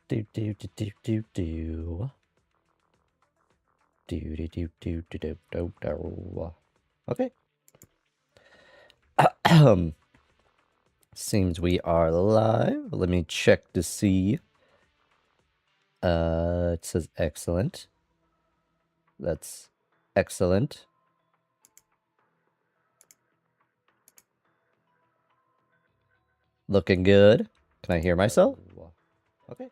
Do do do do do do. Do do do do do do do do. Okay. Seems we are live. Let me check to see. It says excellent. That's excellent. Looking good. Can I hear myself? Okay.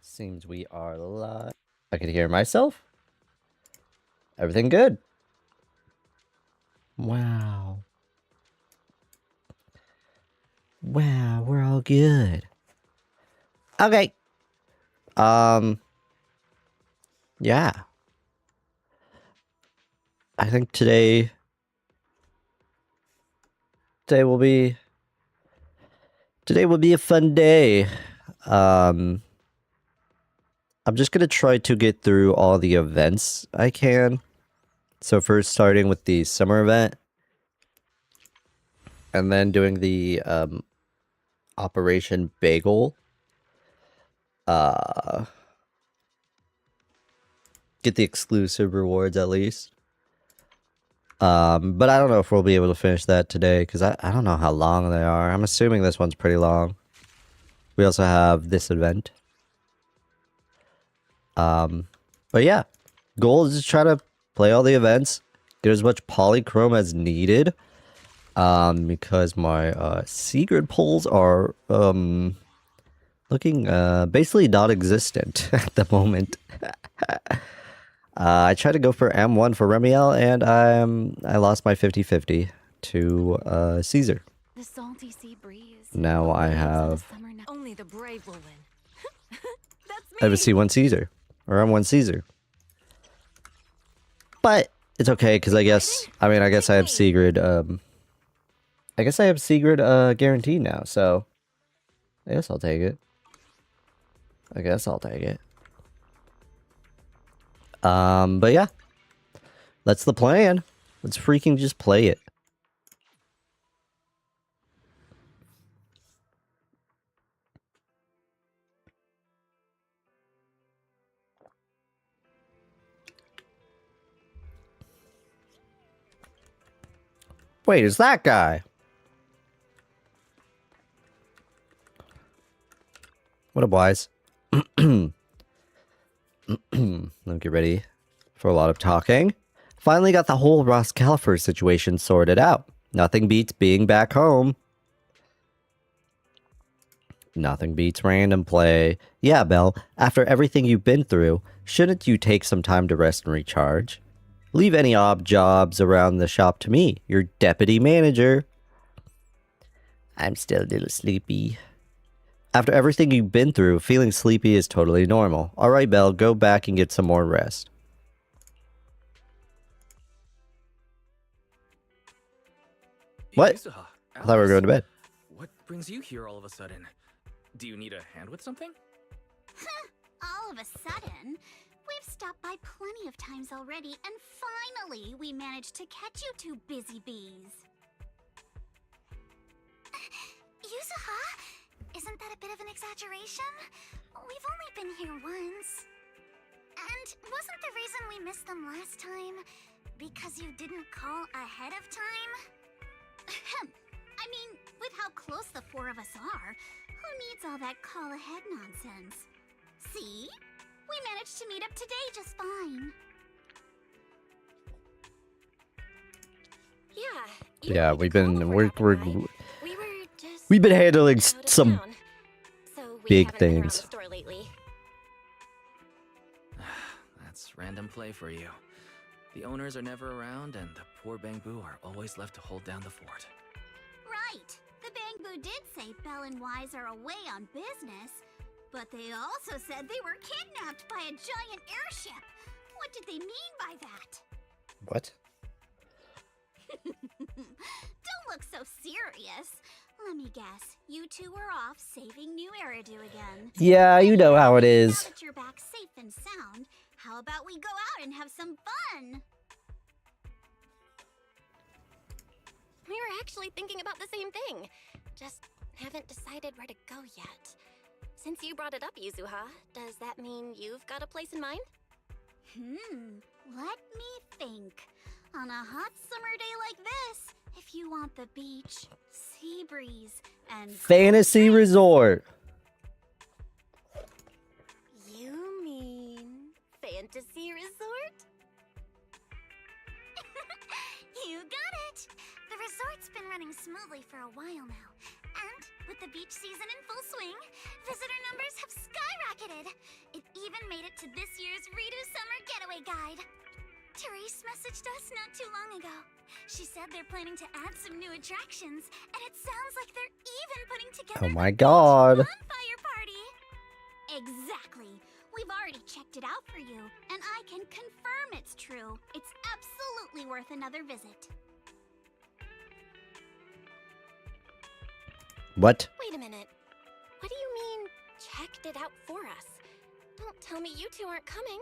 Seems we are live. I can hear myself. Everything good. Wow. Wow, we're all good. Okay. Yeah. I think today will be a fun day. I'm just gonna try to get through all the events I can. So first starting with the summer event, and then doing the Operation Bagel. Get the exclusive rewards at least. But I don't know if we'll be able to finish that today because I don't know how long they are. I'm assuming this one's pretty long. We also have this event. But yeah, goal is to try to play all the events, get as much polychrome as needed. Because my secret pulls are looking basically non-existent at the moment. I tried to go for M1 for Remiel, and I lost my 50-50 to Caesar. The salty sea breeze. Now I have Only the brave will win. That's me. I have a C1 Caesar or M1 Caesar, but it's okay because I guess I have Sigrid. I guess I have Sigrid guaranteed now, so I guess I'll take it. But yeah, that's the plan. Let's freaking just play it. Wait, is that guy? What up, Wise? Let me get ready for a lot of talking. Finally got the whole Ross Califer situation sorted out. Nothing beats being back home. Nothing beats random play. Yeah, Belle, after everything you've been through, shouldn't you take some time to rest and recharge? Leave any odd jobs around the shop to me, your deputy manager. I'm still a little sleepy. After everything you've been through, feeling sleepy is totally normal. Alright, Belle, go back and get some more rest. What? Yusuha, I thought we were going to bed. What brings you here all of a sudden? Do you need a hand with something? All of a sudden? We've stopped by plenty of times already, and finally we managed to catch you two busy bees. Yusuha? Isn't that a bit of an exaggeration? We've only been here once. And wasn't the reason we missed them last time because you didn't call ahead of time? I mean, with how close the four of us are, who needs all that call ahead nonsense? See? We managed to meet up today just fine. Yeah, We've been we we've been handling out of some town, so we big haven't been around things. the store lately. That's random play for you. The owners are never around, and the poor Bangbu are always left to hold down the fort. Right. The Bangbu did say Belle and Wise are away on business, but they also said they were kidnapped by a giant airship. What did they mean by that? What? Don't look so serious. Let me guess, you two were off saving New Eridu again. Yeah, you know how it Now is. that you're back safe and sound, how about we go out and have some fun? We were actually thinking about the same thing. Just haven't decided where to go yet. Since you brought it up, Yuzuha, does that mean you've got a place in mind? Let me think. On a hot summer day like this, if you want the beach, sea breeze, and Fantasy Resort. You mean Fantasy Resort? You got it! The resort's been running smoothly for a while now. And with the beach season in full swing, visitor numbers have skyrocketed. It even made it to this year's Redo Summer Getaway Guide. Therese messaged us not too long ago. She said they're planning to add some new attractions, and it sounds like they're even putting together Oh my a beach God. bonfire party. Exactly. We've already checked it out for you, and I can confirm it's true. It's absolutely worth another visit. What? Wait a minute. What do you mean, checked it out for us? Don't tell me you two aren't coming.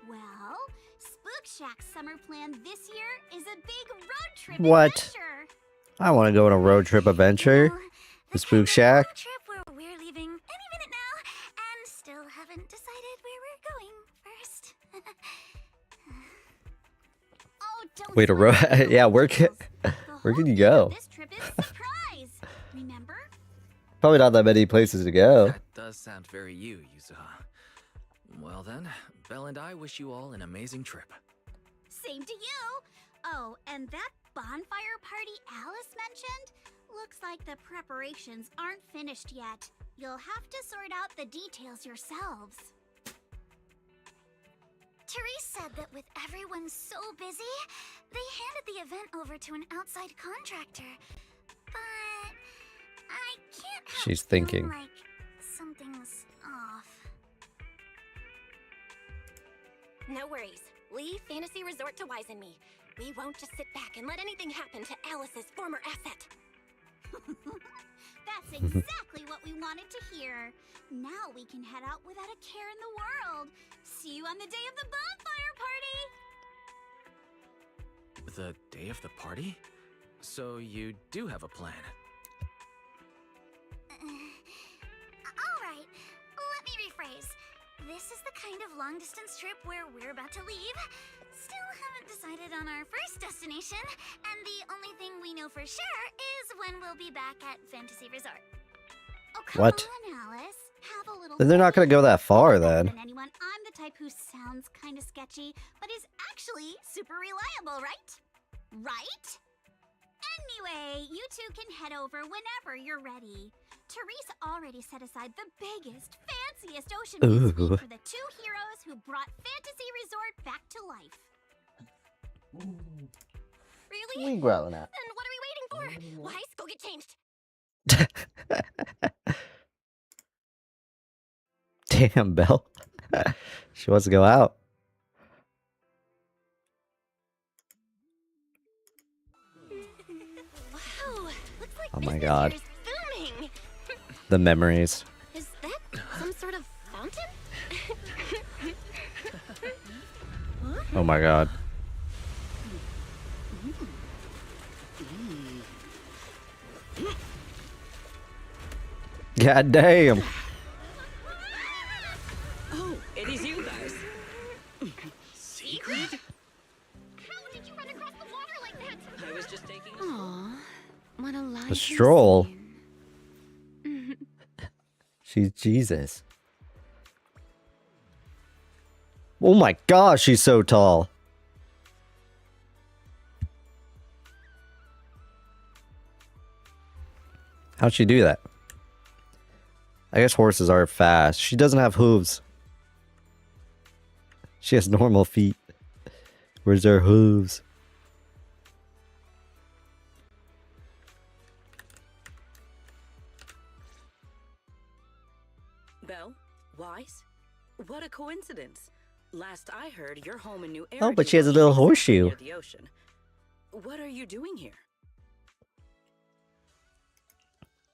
Well, Spook Shack's summer plan this year is a big road trip What? adventure. I want to go on a road trip adventure. Well, The the Spook kind of Shack. road trip where we're leaving any minute now, and still haven't decided where we're going first. Oh, don't Wait, a slow road? down, Yeah, where can The where whole can you theme of go? This trip is surprise. Remember? Probably not that many places to go. That does sound very you, Yuzuha. Well then, Belle and I wish you all an amazing trip. Same to you. Oh, and that bonfire party Alice mentioned? Looks like the preparations aren't finished yet. You'll have to sort out the details yourselves. Therese said that with everyone so busy, they handed the event over to an outside contractor. But I can't help She's feeling thinking. like something's off. No worries. Leave Fantasy Resort to Wise and me. We won't just sit back and let anything happen to Alice's former asset. That's exactly what we wanted to hear. Now we can head out without a care in the world. See you on the day of the bonfire party. The day of the party? So you do have a plan. All right, let me rephrase. This is the kind of long-distance trip where we're about to leave. Still haven't decided on our first destination, and the only thing we know for sure is when we'll be back at Fantasy Resort. Oh, come What? on, Alice. Have a little Then they're not faith. gonna go that far Better then. than anyone, I'm the type who sounds kind of sketchy, but is actually super reliable, right? Right? Anyway, you two can head over whenever you're ready. Therese already set aside the biggest, fanciest ocean view suite Ooh. for the two heroes who brought Fantasy Resort back to life. Really? growling at? Then what are we waiting for? Wise, go get changed. Damn, Belle. She wants to go out. Wow, looks like Oh my business God. here's booming. The memories. Is that some sort of fountain? Oh my God. God damn. Oh, it is you guys. Secret? How did you run across the water like that? I was just taking a Aw, what a life. A stroll. She's Jesus. Oh my gosh, she's so tall. How'd she do that? I guess horses are fast. She doesn't have hooves. She has normal feet. Where's her hooves? Belle, Wise. What a coincidence. Last I heard, you're home in New Oh, but Eridu, she has a which little is horseshoe. near the ocean. What are you doing here?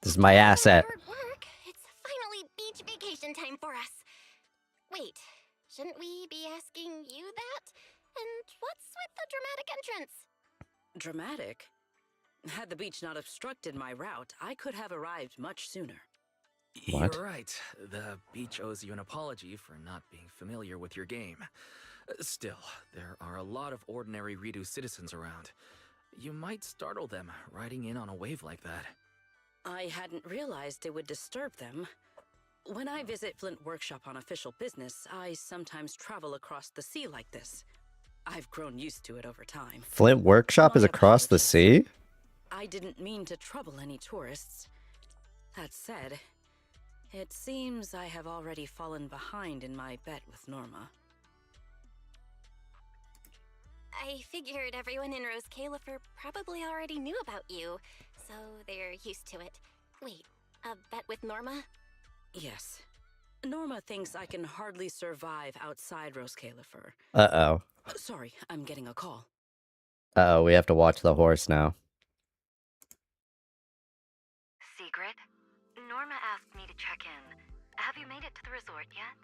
This is my asset. Hard work. It's finally beach vacation time for us. Wait, shouldn't we be asking you that? And what's with the dramatic entrance? Dramatic? Had the beach not obstructed my route, I could have arrived much sooner. What? You're right. The beach owes you an apology for not being familiar with your game. Still, there are a lot of ordinary Redo citizens around. You might startle them riding in on a wave like that. I hadn't realized it would disturb them. When I visit Flint Workshop on official business, I sometimes travel across the sea like this. I've grown used to it over time. Flint Workshop is My across the apologies. sea? I didn't mean to trouble any tourists. That said, it seems I have already fallen behind in my bet with Norma. I figured everyone in Rose Califer probably already knew about you, so they're used to it. Wait, a bet with Norma? Yes. Norma thinks I can hardly survive outside Rose Califer. Uh-oh. Sorry, I'm getting a call. Uh-oh, we have to watch the horse now. Sigrid, Norma asked me to check in. Have you made it to the resort yet?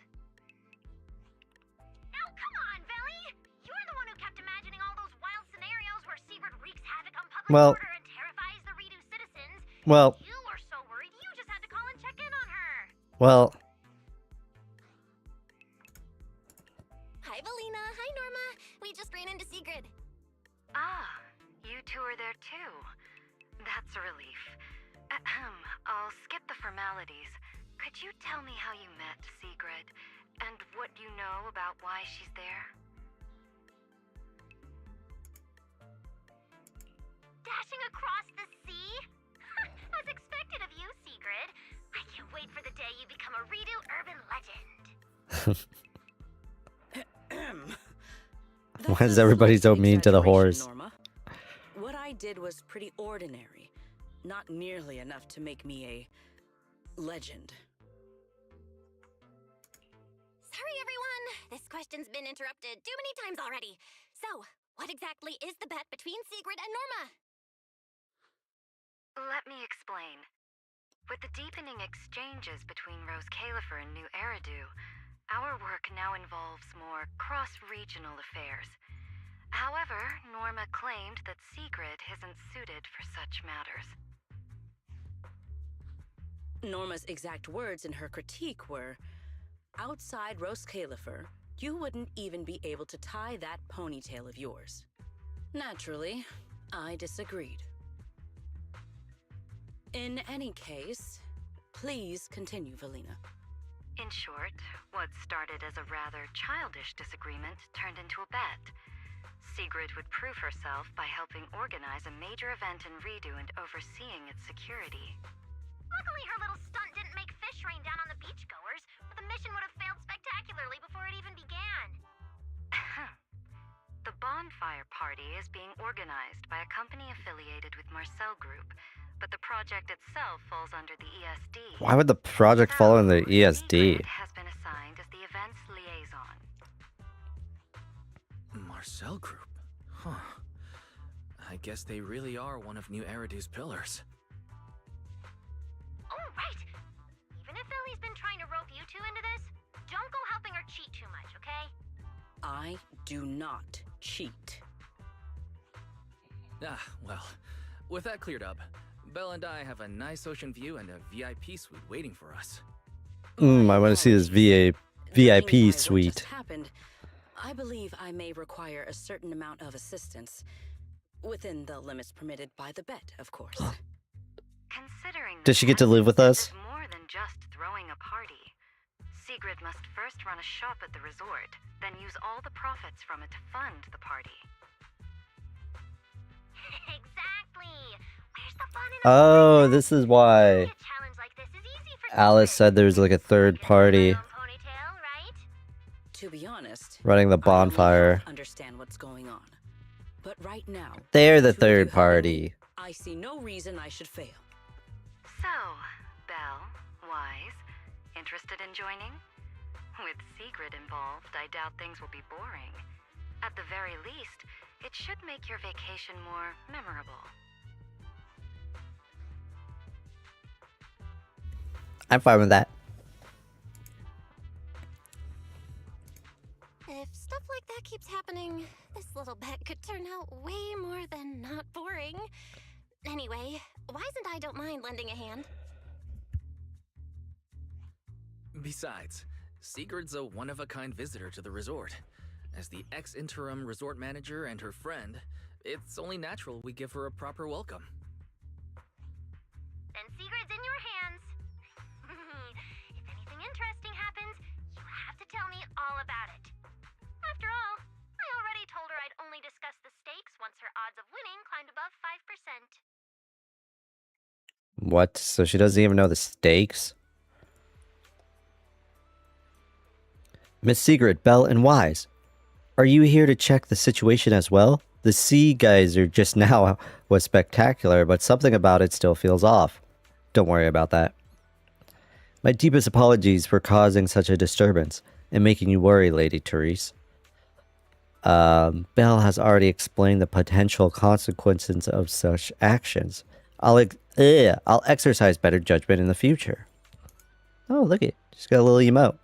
Now, come on, Velly! You're the one who kept imagining all those wild scenarios where Sigrid wreaks havoc on public Well- order and terrifies the Redo citizens. Well, You were so worried you just had to call and check in on her. well, Hi, Valina. Hi, Norma. We just ran into Sigrid. Ah, you two are there too. That's a relief. Ahem, I'll skip the formalities. Could you tell me how you met Sigrid, and what you know about why she's there? Dashing across the sea? As expected of you, Sigrid. I can't wait for the day you become a Redo urban legend. Why is everybody so mean to the horse? Norma. What I did was pretty ordinary. Not nearly enough to make me a legend. Sorry, everyone. This question's been interrupted too many times already. So, what exactly is the bet between Sigrid and Norma? Let me explain. With the deepening exchanges between Rose Califer and New Eridu, our work now involves more cross-regional affairs. However, Norma claimed that Sigrid isn't suited for such matters. Norma's exact words in her critique were, outside Rose Califer, you wouldn't even be able to tie that ponytail of yours. Naturally, I disagreed. In any case, please continue, Valina. In short, what started as a rather childish disagreement turned into a bet. Sigrid would prove herself by helping organize a major event in Redo and overseeing its security. Luckily, her little stunt didn't make fish rain down on the beachgoers, or the mission would have failed spectacularly before it even began. The bonfire party is being organized by a company affiliated with Marcel Group, but the project itself falls under the ESD. Why would the project fall in the ESD? Sigrid has been assigned as the event's liaison. Marcel Group? Huh. I guess they really are one of New Eridu's pillars. Oh, right! Even if Ellie's been trying to rope you two into this, don't go helping her cheat too much, okay? I do not cheat. Ah, well, with that cleared up, Belle and I have a nice ocean view and a VIP suite waiting for us. I want to see this Knowing VIP by what just suite. happened, I believe I may require a certain amount of assistance. Within the limits permitted by the bet, of course. Considering Does she get to live with this us? is more than just throwing a party. Sigrid must first run a shop at the resort, then use all the profits from it to fund the party. Exactly! Where's the fun in Oh, this is why a challenge like this is easy for Alice Sigrid. said there was like a third party My own ponytail, right? To be honest, running the I only bonfire. half understand what's going on. But right now, They're the two of you third helping party. me, I see no reason I should fail. So, Belle, Wise, interested in joining? With Sigrid involved, I doubt things will be boring. At the very least, it should make your vacation more memorable. I'm fine with that. If stuff like that keeps happening, this little bet could turn out way more than not boring. Anyway, I don't mind lending a hand. Besides, Sigurd's a one-of-a-kind visitor to the resort. As the ex-interim resort manager and her friend, it's only natural we give her a proper welcome. Then Sigurd's in your hands. If anything interesting happens, you have to tell me all about it. After all, I already told her I'd only discuss the stakes once her odds of winning climbed above 5%. What? So she doesn't even know the stakes? Miss Sigrid, Belle, and Wise, are you here to check the situation as well? The sea geyser just now was spectacular, but something about it still feels off. Don't worry about that. My deepest apologies for causing such a disturbance and making you worry, Lady Therese. Belle has already explained the potential consequences of such actions. I'll exercise better judgment in the future. Oh, look it. She's got a little emote.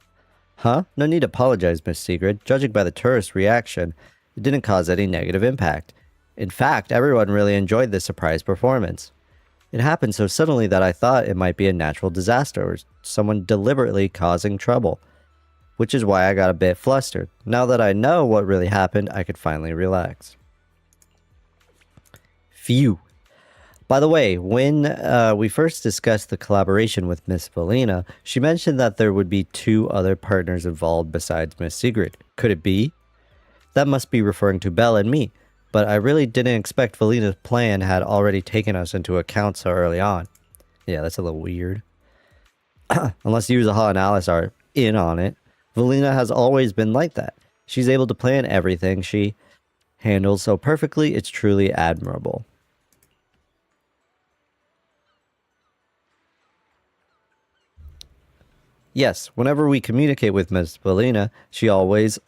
Huh? No need to apologize, Miss Sigrid. Judging by the tourist reaction, it didn't cause any negative impact. In fact, everyone really enjoyed this surprise performance. It happened so suddenly that I thought it might be a natural disaster or someone deliberately causing trouble, which is why I got a bit flustered. Now that I know what really happened, I could finally relax. Phew. By the way, when we first discussed the collaboration with Miss Valina, she mentioned that there would be 2 other partners involved besides Miss Sigrid. Could it be? That must be referring to Belle and me, but I really didn't expect Valina's plan had already taken us into account so early on. Yeah, that's a little weird. Unless Yuzuha and Alice are in on it. Valina has always been like that. She's able to plan everything she handles so perfectly, it's truly admirable. Yes, whenever we communicate with Miss Valina, she always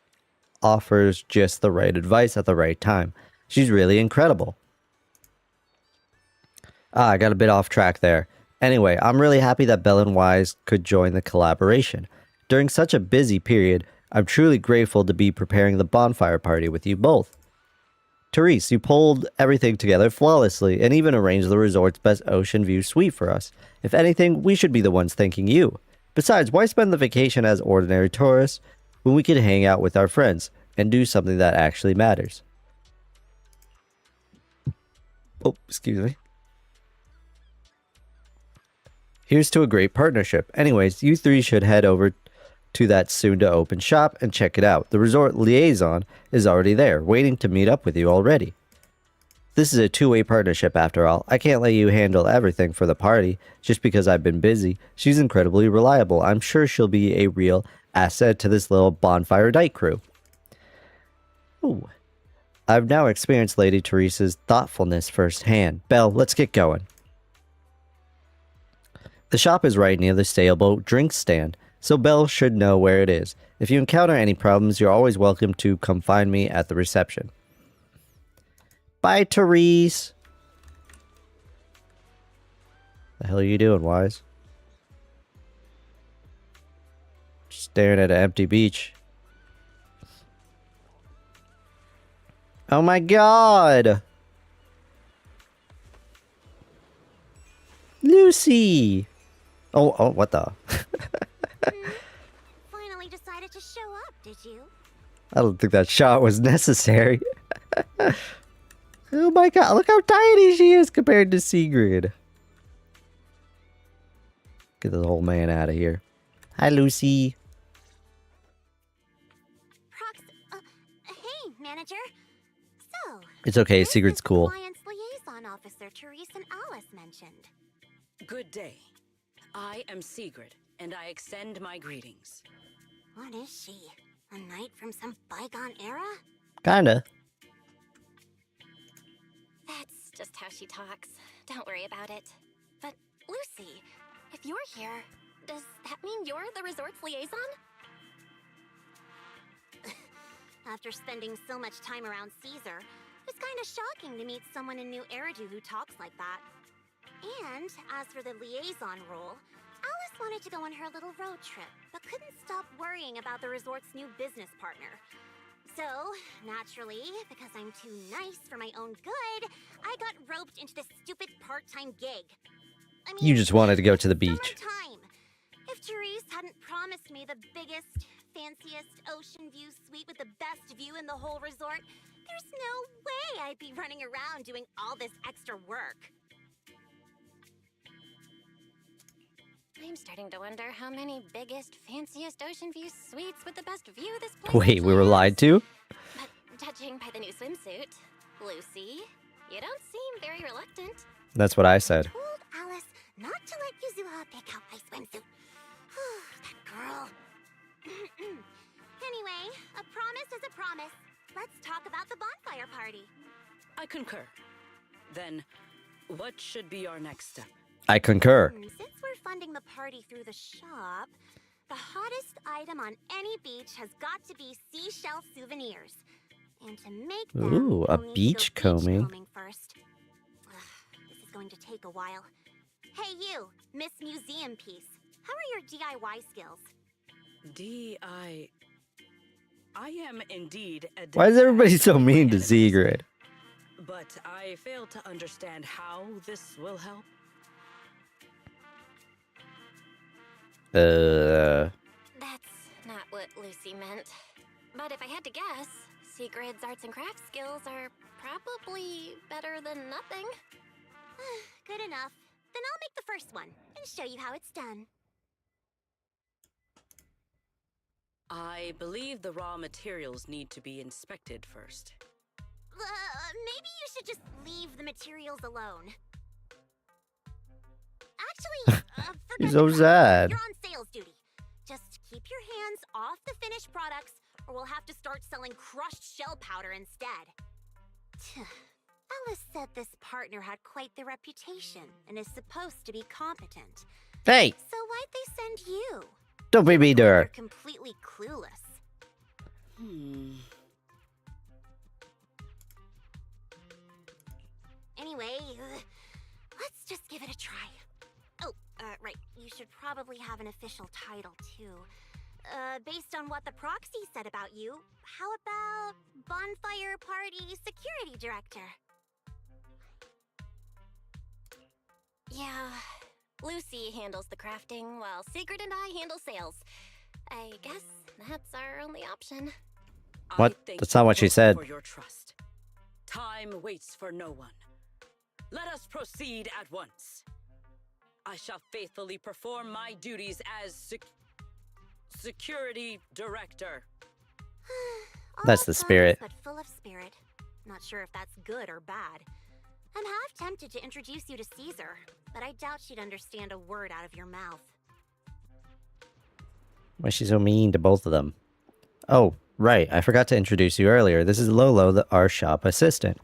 offers just the right advice at the right time. She's really incredible. I got a bit off track there. Anyway, I'm really happy that Belle and Wise could join the collaboration. During such a busy period, I'm truly grateful to be preparing the bonfire party with you both. Therese, you pulled everything together flawlessly and even arranged the resort's best ocean view suite for us. If anything, we should be the ones thanking you. Besides, why spend the vacation as ordinary tourists when we could hang out with our friends and do something that actually matters? Oh, excuse me. Here's to a great partnership. Anyways, you 3 should head over to that soon-to-open shop and check it out. The resort liaison is already there, waiting to meet up with you already. This is a 2-way partnership after all. I can't let you handle everything for the party just because I've been busy. She's incredibly reliable. I'm sure she'll be a real asset to this little bonfire night crew. Ooh. I've now experienced Lady Therese's thoughtfulness firsthand. Belle, let's get going. The shop is right near the sailboat drink stand, so Belle should know where it is. If you encounter any problems, you're always welcome to come find me at the reception. Bye, Therese. The hell are you doing, Wise? Staring at an empty beach. Oh my god! Lucy! Oh, what the? Finally decided to show up, did you? I don't think that shot was necessary. Oh my god, look how tiny she is compared to Sigrid. Get this old man out of here. Hi, Lucy. Hey, manager. So, It's okay, this Sigrid's is cool. Compliance liaison officer Therese and Alice mentioned. Good day. I am Sigrid, and I extend my greetings. What is she? A knight from some bygone era? Kinda. That's just how she talks. Don't worry about it. But, Lucy, if you're here, does that mean you're the resort's liaison? After spending so much time around Caesar, it's kind of shocking to meet someone in New Eridu who talks like that. And as for the liaison role, Alice wanted to go on her little road trip, but couldn't stop worrying about the resort's new business partner. So, naturally, because I'm too nice for my own good, I got roped into this stupid part-time gig. I mean, You just wanted to go to the it's beach. summertime. If Therese hadn't promised me the biggest, fanciest ocean view suite with the best view in the whole resort, there's no way I'd be running around doing all this extra work. I'm starting to wonder how many biggest, fanciest ocean view suites with the best view this place Wait, we were actually lied has. to? But judging by the new swimsuit, Lucy, you don't seem very reluctant. That's what I said. Told Alice not to let Yuzuha pick out my swimsuit. That girl. Anyway, a promise is a promise. Let's talk about the bonfire party. I concur. Then, what should be our next step? I concur. Since we're funding the party through the shop, the hottest item on any beach has got to be seashell souvenirs. And to make them, Ooh, a we'll need to beach go combing. first. This is going to take a while. Hey you, Miss Museum Piece. How are your DIY skills? I am indeed a Why is everybody so mean to enemies, Sigrid? But I fail to understand how this will help. That's not what Lucy meant. But if I had to guess, Sigrid's arts and crafts skills are probably better than nothing. Good enough. Then I'll make the first one and show you how it's done. I believe the raw materials need to be inspected first. Maybe you should just leave the materials alone. Actually, forget You're the so crafts. sad. You're on sales duty. Just keep your hands off the finished products, or we'll have to start selling crushed shell powder instead. Alice said this partner had quite the reputation and is supposed to be competent. Hey, So why'd they send you? don't be mean to You're her. completely clueless. Anyway, let's just give it a try. Oh, right. You should probably have an official title, too. Based on what the proxy said about you, how about Bonfire Party Security Director? Yeah, Lucy handles the crafting while Sigrid and I handle sales. I guess that's our only option. What? I thank That's you not what she both said. For your trust. Time waits for no one. Let us proceed at once. I shall faithfully perform my duties as security director. That's the Almost spirit. honest, but full of spirit. Not sure if that's good or bad. I'm half tempted to introduce you to Caesar, but I doubt she'd understand a word out of your mouth. Why is she so mean to both of them? Oh, right. I forgot to introduce you earlier. This is Lolo, our shop assistant.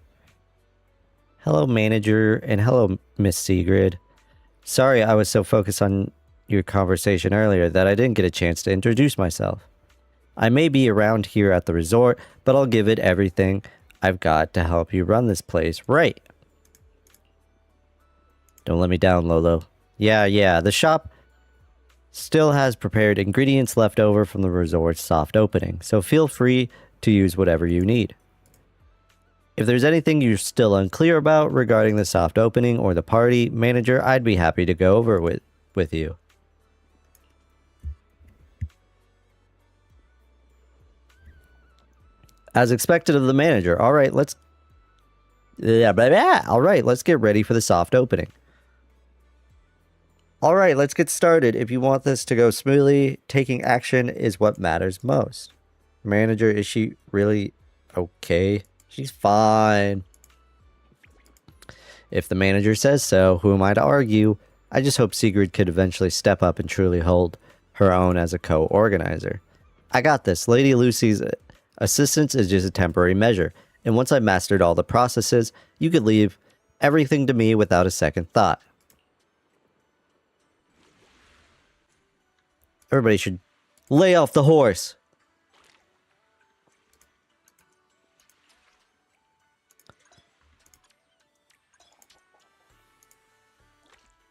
Hello, manager, and hello, Miss Sigrid. Sorry I was so focused on your conversation earlier that I didn't get a chance to introduce myself. I may be around here at the resort, but I'll give it everything I've got to help you run this place right. Don't let me down, Lolo. Yeah, the shop still has prepared ingredients left over from the resort's soft opening, so feel free to use whatever you need. If there's anything you're still unclear about regarding the soft opening or the party, manager, I'd be happy to go over it with you. As expected of the manager. All right, let's get ready for the soft opening. All right, let's get started. If you want this to go smoothly, taking action is what matters most. Manager, is she really okay? She's fine. If the manager says so, who am I to argue? I just hope Sigrid could eventually step up and truly hold her own as a co-organizer. I got this. Lady Lucy's assistance is just a temporary measure, and once I mastered all the processes, you could leave everything to me without a second thought. Everybody should lay off the horse.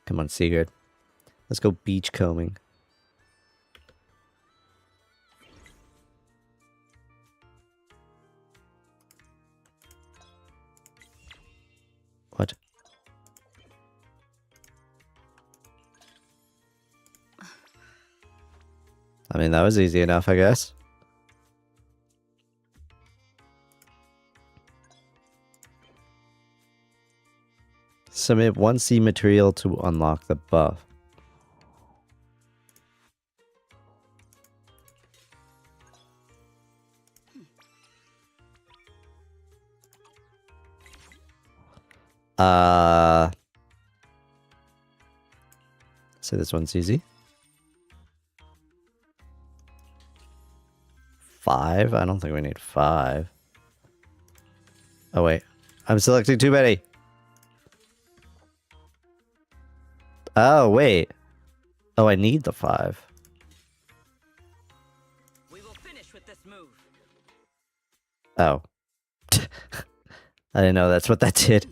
Come on, Sigrid. Let's go beachcombing. What? I mean, that was easy enough, I guess. Submit 1C material to unlock the buff. So this one's easy. 5? I don't think we need 5. Oh wait, I'm selecting too many. Oh wait. Oh, I need the 5. We will finish with this move. Oh. I didn't know that's what that did.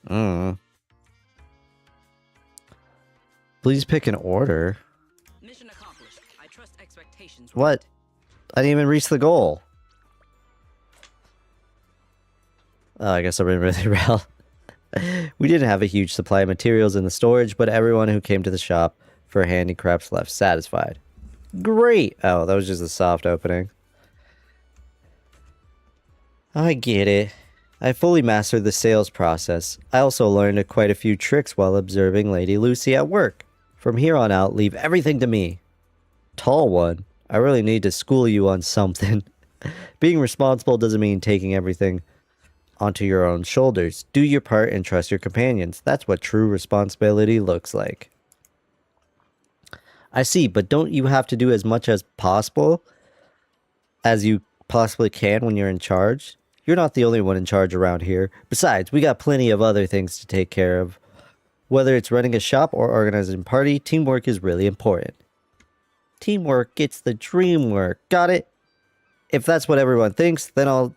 Hmm. Please pick an order. Mission accomplished. I trust expectations. What? I didn't even reach the goal. Oh, I guess I went really well. We didn't have a huge supply of materials in the storage, but everyone who came to the shop for handicrafts left satisfied. Great! Oh, that was just a soft opening. I get it. I fully mastered the sales process. I also learned quite a few tricks while observing Lady Lucy at work. From here on out, leave everything to me. Tall one, I really need to school you on something. Being responsible doesn't mean taking everything onto your own shoulders. Do your part and trust your companions. That's what true responsibility looks like. I see, but don't you have to do as much as possible as you possibly can when you're in charge? You're not the only one in charge around here. Besides, we got plenty of other things to take care of. Whether it's running a shop or organizing a party, teamwork is really important. Teamwork gets the dream work. Got it? If that's what everyone thinks, then I'll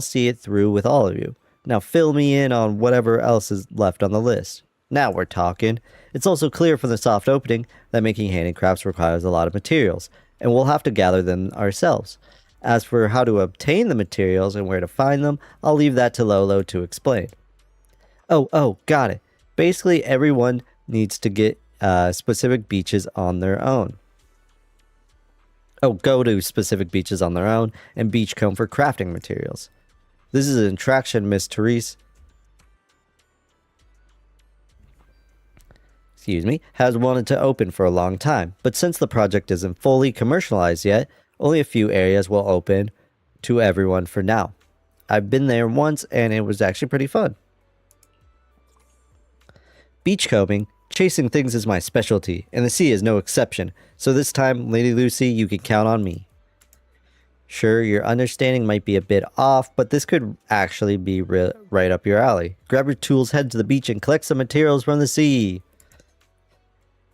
see it through with all of you. Now fill me in on whatever else is left on the list. Now we're talking. It's also clear from the soft opening that making handicrafts requires a lot of materials, and we'll have to gather them ourselves. As for how to obtain the materials and where to find them, I'll leave that to Lolo to explain. Oh, got it. Basically, everyone needs to get specific beaches on their own. Go to specific beaches on their own and beachcomb for crafting materials. This is an attraction Miss Therese has wanted to open for a long time, but since the project isn't fully commercialized yet, only a few areas will open to everyone for now. I've been there once and it was actually pretty fun. Beachcombing, chasing things is my specialty, and the sea is no exception, so this time, Lady Lucy, you can count on me. Sure, your understanding might be a bit off, but this could actually be right up your alley. Grab your tools, head to the beach, and collect some materials from the sea.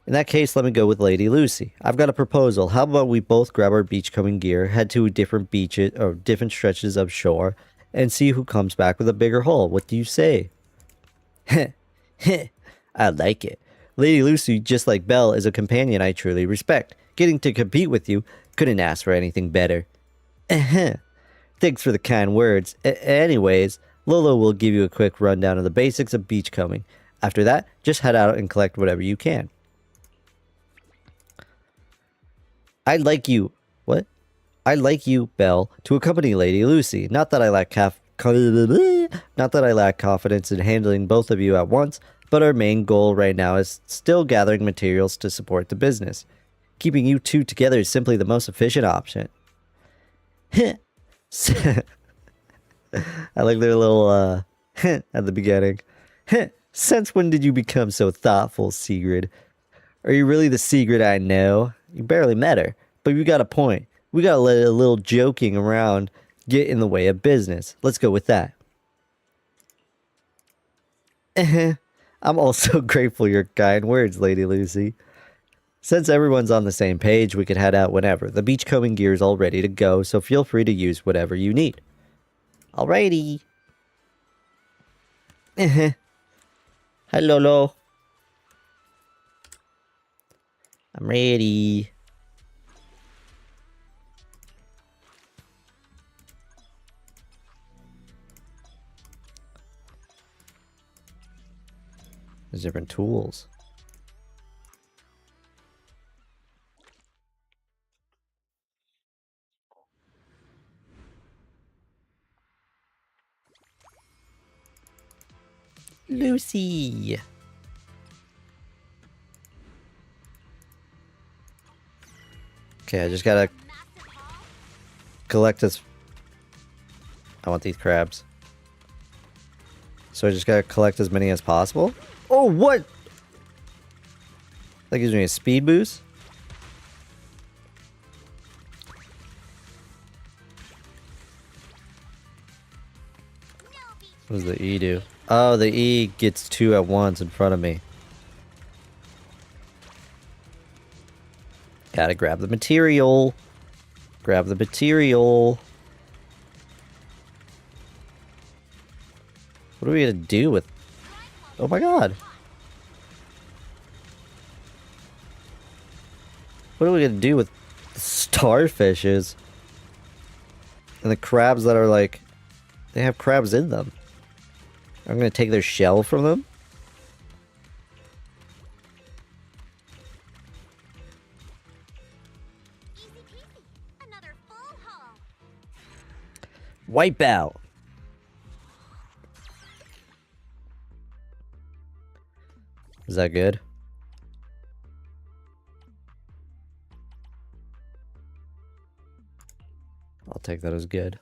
In that case, let me go with Lady Lucy. I've got a proposal. How about we both grab our beachcombing gear, head to different beaches or different stretches of shore, and see who comes back with a bigger haul. What do you say? I like it. Lady Lucy, just like Belle, is a companion I truly respect. Getting to compete with you, couldn't ask for anything better. Thanks for the kind words. Anyways, Lolo will give you a quick rundown of the basics of beachcombing. After that, just head out and collect whatever you can. I'd like you, Belle, to accompany Lady Lucy. Not that I lack confidence in handling both of you at once, but our main goal right now is still gathering materials to support the business. Keeping you two together is simply the most efficient option. I like their little at the beginning. Since when did you become so thoughtful, Sigrid? Are you really the Sigrid I know? You barely met her, but you got a point. We gotta let a little joking around get in the way of business. Let's go with that. I'm also grateful for your kind words, Lady Lucy. Since everyone's on the same page, we could head out whenever. The beachcombing gear is all ready to go, so feel free to use whatever you need. Alrighty. Hi, Lolo. I'm ready. There's different tools. Lucy. Okay, I just gotta collect this. I want these crabs. So I just gotta collect as many as possible. Oh, what? That gives me a speed boost. What does the E do? Oh, the E gets 2 at once in front of me. Gotta grab the material. Grab the material. What are we gonna do with... Oh my god. What are we gonna do with the starfishes? And the crabs that are like... They have crabs in them. I'm gonna take their shell from them. Easy peasy. Another full haul. Wipe out. Is that good? I'll take that as good.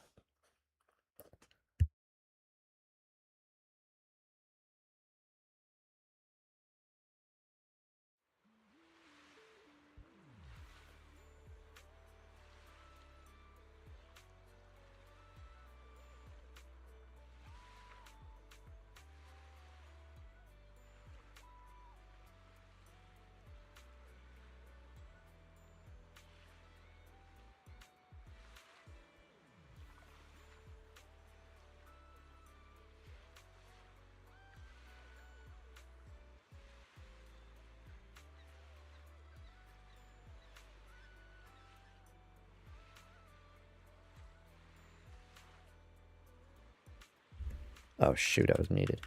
Oh shoot, I was muted.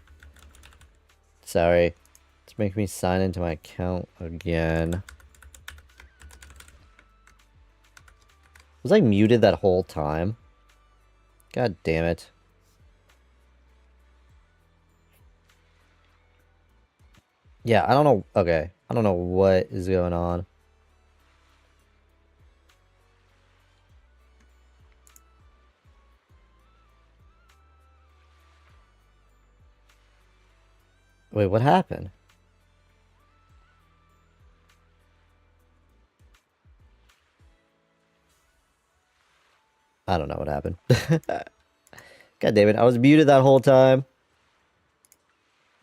Sorry. It's making me sign into my account again. Was I muted that whole time? God damn it. Yeah, I don't know. Okay. I don't know what is going on. Wait, what happened? I don't know what happened. God damn it, I was muted that whole time.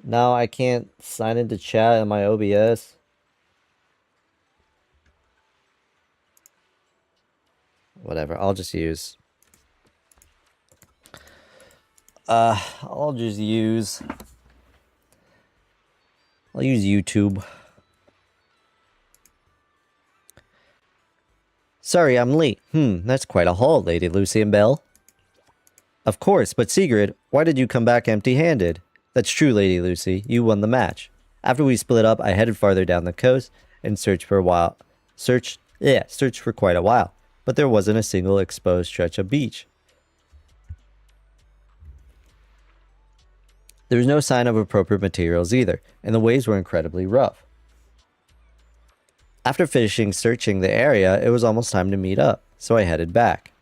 Now I can't sign into chat in my OBS. Whatever, I'll just use... I'll use YouTube. Sorry, I'm late. That's quite a haul, Lady Lucy and Belle. Of course, but Sigrid, why did you come back empty-handed? That's true, Lady Lucy. You won the match. After we split up, I headed farther down the coast and searched for quite a while. But there wasn't a single exposed stretch of beach. There was no sign of appropriate materials either, and the waves were incredibly rough. After finishing searching the area, it was almost time to meet up, so I headed back.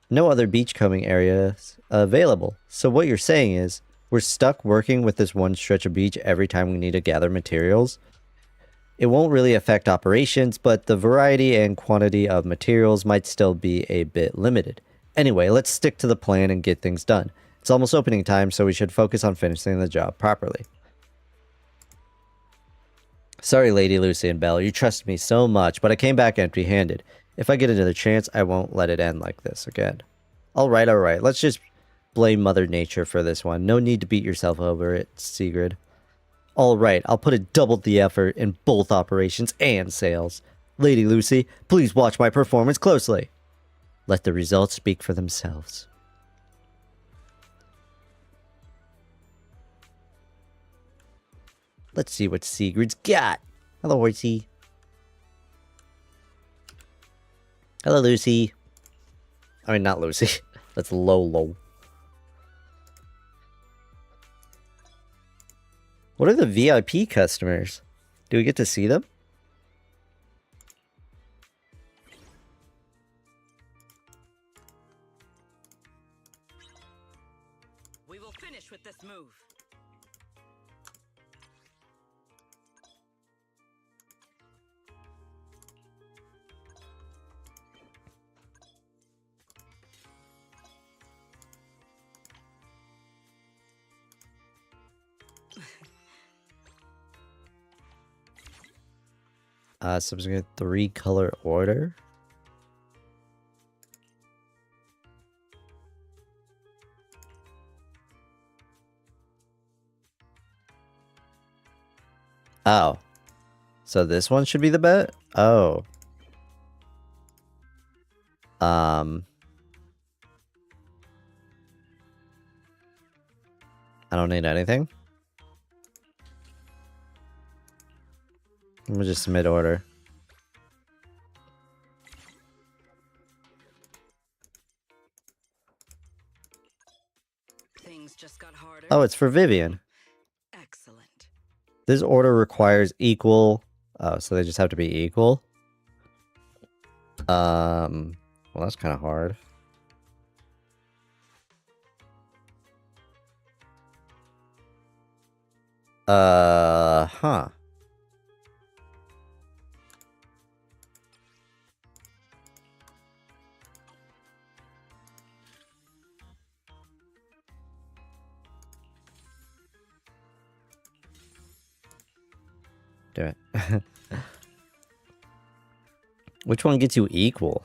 No other beachcombing areas available, so what you're saying is, we're stuck working with this one stretch of beach every time we need to gather materials? It won't really affect operations, but the variety and quantity of materials might still be a bit limited. Anyway, let's stick to the plan and get things done. It's almost opening time, so we should focus on finishing the job properly. Sorry, Lady Lucy and Belle, you trusted me so much, but I came back empty-handed. If I get another chance, I won't let it end like this again. Alright, let's just blame Mother Nature for this one. No need to beat yourself over it, Sigrid. Alright, I'll put in double the effort in both operations and sales. Lady Lucy, please watch my performance closely. Let the results speak for themselves. Let's see what Sigrid's got. Hello, horsey. Hello, Lucy. I mean, not Lucy. That's Lolo. What are the VIP customers? Do we get to see them? We will finish with this move. Subsequent 3-color order. Oh. So this one should be the bet? Oh. I don't need anything. We'll just submit order. Things just got harder. Oh, it's for Vivian. Excellent. This order requires equal. Oh, so they just have to be equal. Well, that's kind of hard. Huh. Do it. Which one gets you equal?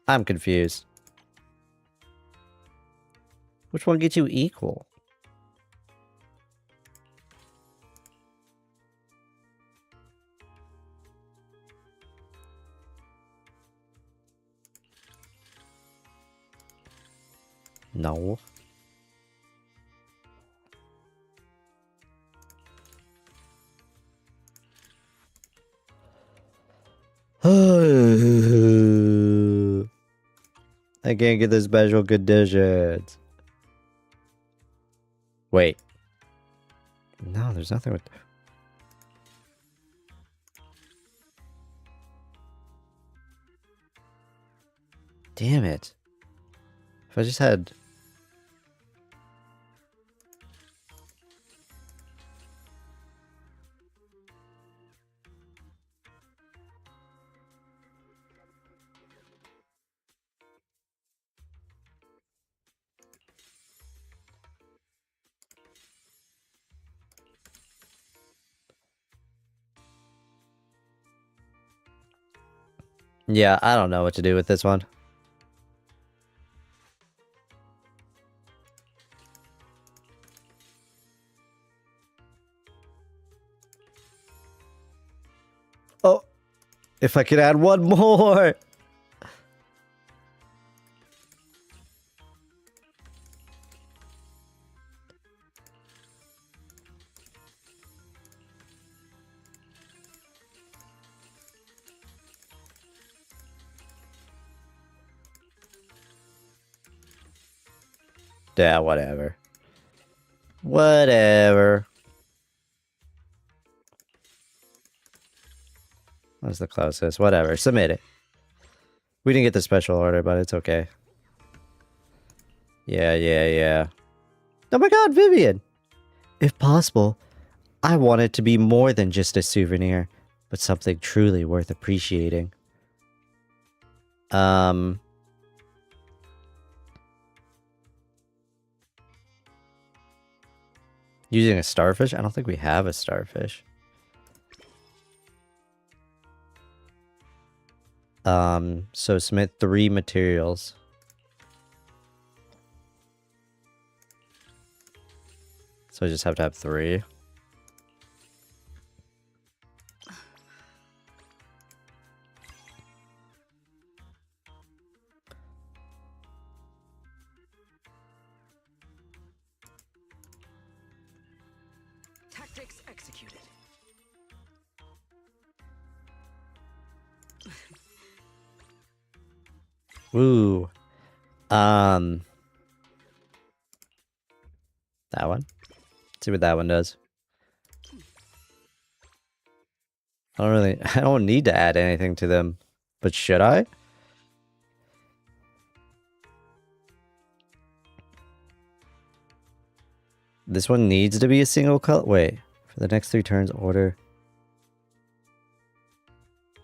I'm confused. Which one gets you equal? No. I can't get the special conditions. Wait. No, there's nothing with... Damn it. If I just had... Yeah, I don't know what to do with this one. Oh, if I could add one more. Yeah, whatever. Whatever. What's the closest? Whatever. Submit it. We didn't get the special order, but it's okay. Yeah. Oh my god, Vivian! If possible, I want it to be more than just a souvenir, but something truly worth appreciating. Um... Using a starfish? I don't think we have a starfish. So submit 3 materials. So I just have to have 3. Tactics executed. Ooh. That one. Let's see what that one does. I don't need to add anything to them, but should I? This one needs to be a single color. Wait, for the next 3 turns, order.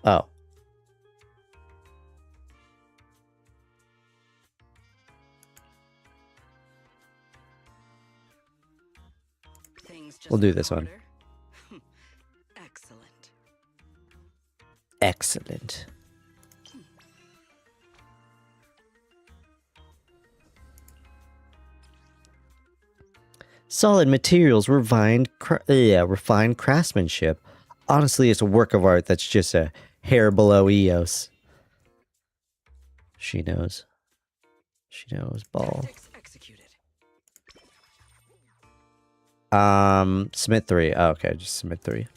Oh. We'll do this one. Excellent. Excellent. Solid materials, refined craftsmanship. Honestly, it's a work of art that's just a hair below EOS. She knows. She knows, ball. Tactics executed. Submit 3. Oh, okay, just submit 3.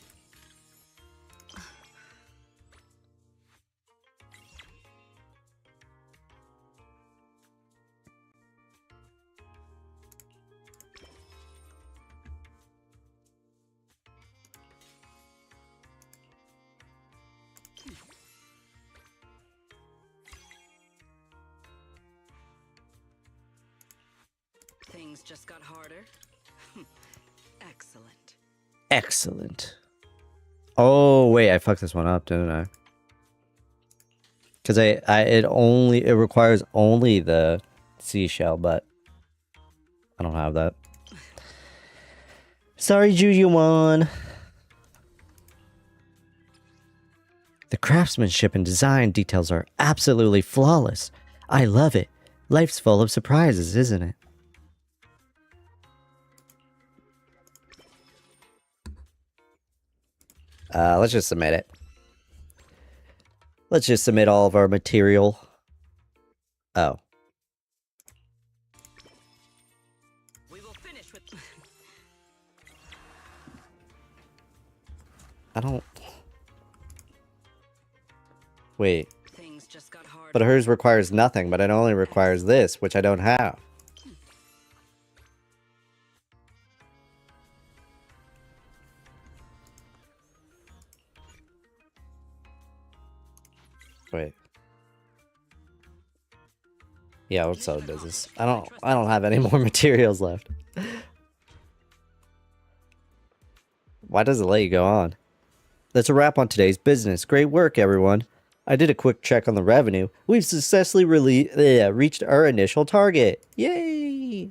Things just got harder. Excellent. Excellent. Oh, wait, I fucked this one up, didn't I? Because it requires only the seashell, but I don't have that. Sorry, Jujuan. The craftsmanship and design details are absolutely flawless. I love it. Life's full of surprises, isn't it? Let's just submit it. Let's just submit all of our material. Oh. We will finish with I don't... Wait. things just got harder. But hers requires nothing, but it only requires this, which I don't have. Wait. Yeah, let's sell the business. I don't have any more materials left. Why does it let you go on? That's a wrap on today's business. Great work, everyone. I did a quick check on the revenue. We've successfully reached our initial target. Yay!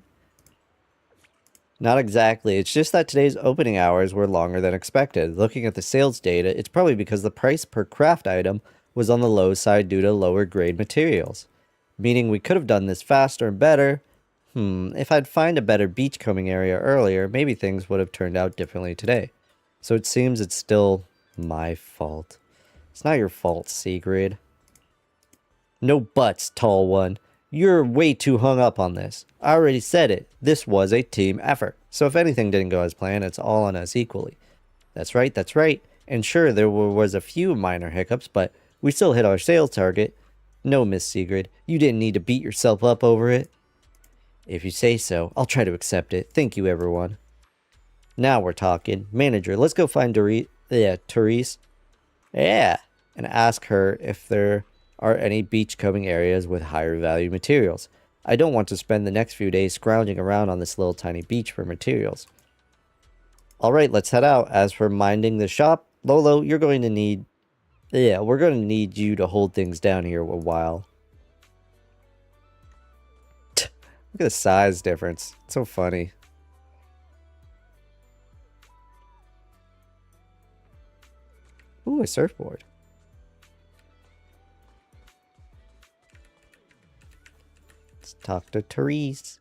Not exactly. It's just that today's opening hours were longer than expected. Looking at the sales data, it's probably because the price per craft item was on the low side due to lower grade materials. Meaning we could have done this faster and better. If I'd find a better beachcombing area earlier, maybe things would have turned out differently today. So it seems it's still my fault. It's not your fault, Sigrid. No buts, tall one. You're way too hung up on this. I already said it. This was a team effort. So if anything didn't go as planned, it's all on us equally. That's right, that's right. And sure, there was a few minor hiccups, but we still hit our sales target. No, Miss Sigrid, you didn't need to beat yourself up over it. If you say so, I'll try to accept it. Thank you, everyone. Now we're talking. Manager, let's go find Therese. Yeah, and ask her if there are any beachcombing areas with higher value materials. I don't want to spend the next few days scrounging around on this little tiny beach for materials. Alright, let's head out. As for minding the shop, Lolo, you're going to need Yeah, we're gonna need you to hold things down here a while. Look at the size difference. It's so funny. Ooh, a surfboard. Let's talk to Therese.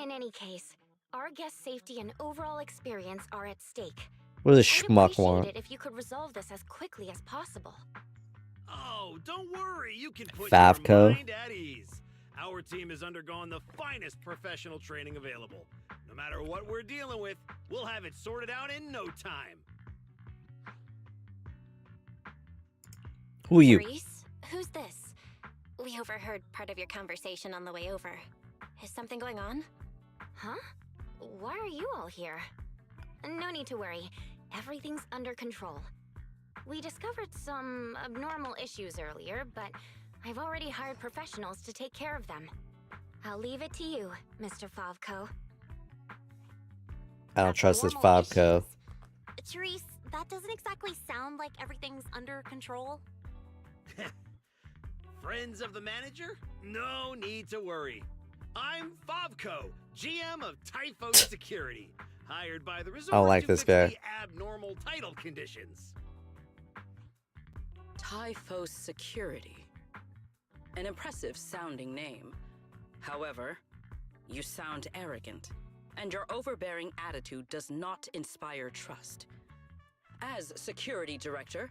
In any case, our guest safety and overall experience are at stake. What does I'd schmuck appreciate want? it if you could resolve this as quickly as possible. Oh, don't worry. You can put Favco. your mind at ease. Our team has undergone the finest professional training available. No matter what we're dealing with, we'll have it sorted out in no time. Who are you? Reese, who's this? We overheard part of your conversation on the way over. Is something going on? Huh? Why are you all here? No need to worry. Everything's under control. We discovered some abnormal issues earlier, but I've already hired professionals to take care of them. I'll leave it to you, Mr. Favco. I don't trust this Abnormal Fabco. issues. Therese, that doesn't exactly sound like everything's under control. Friends of the manager? No need to worry. I'm Favco, GM of Typhos Security, hired by the resort I don't like to this fix guy. the abnormal title conditions. Typhos Security. An impressive sounding name. However, you sound arrogant, and your overbearing attitude does not inspire trust. As security director,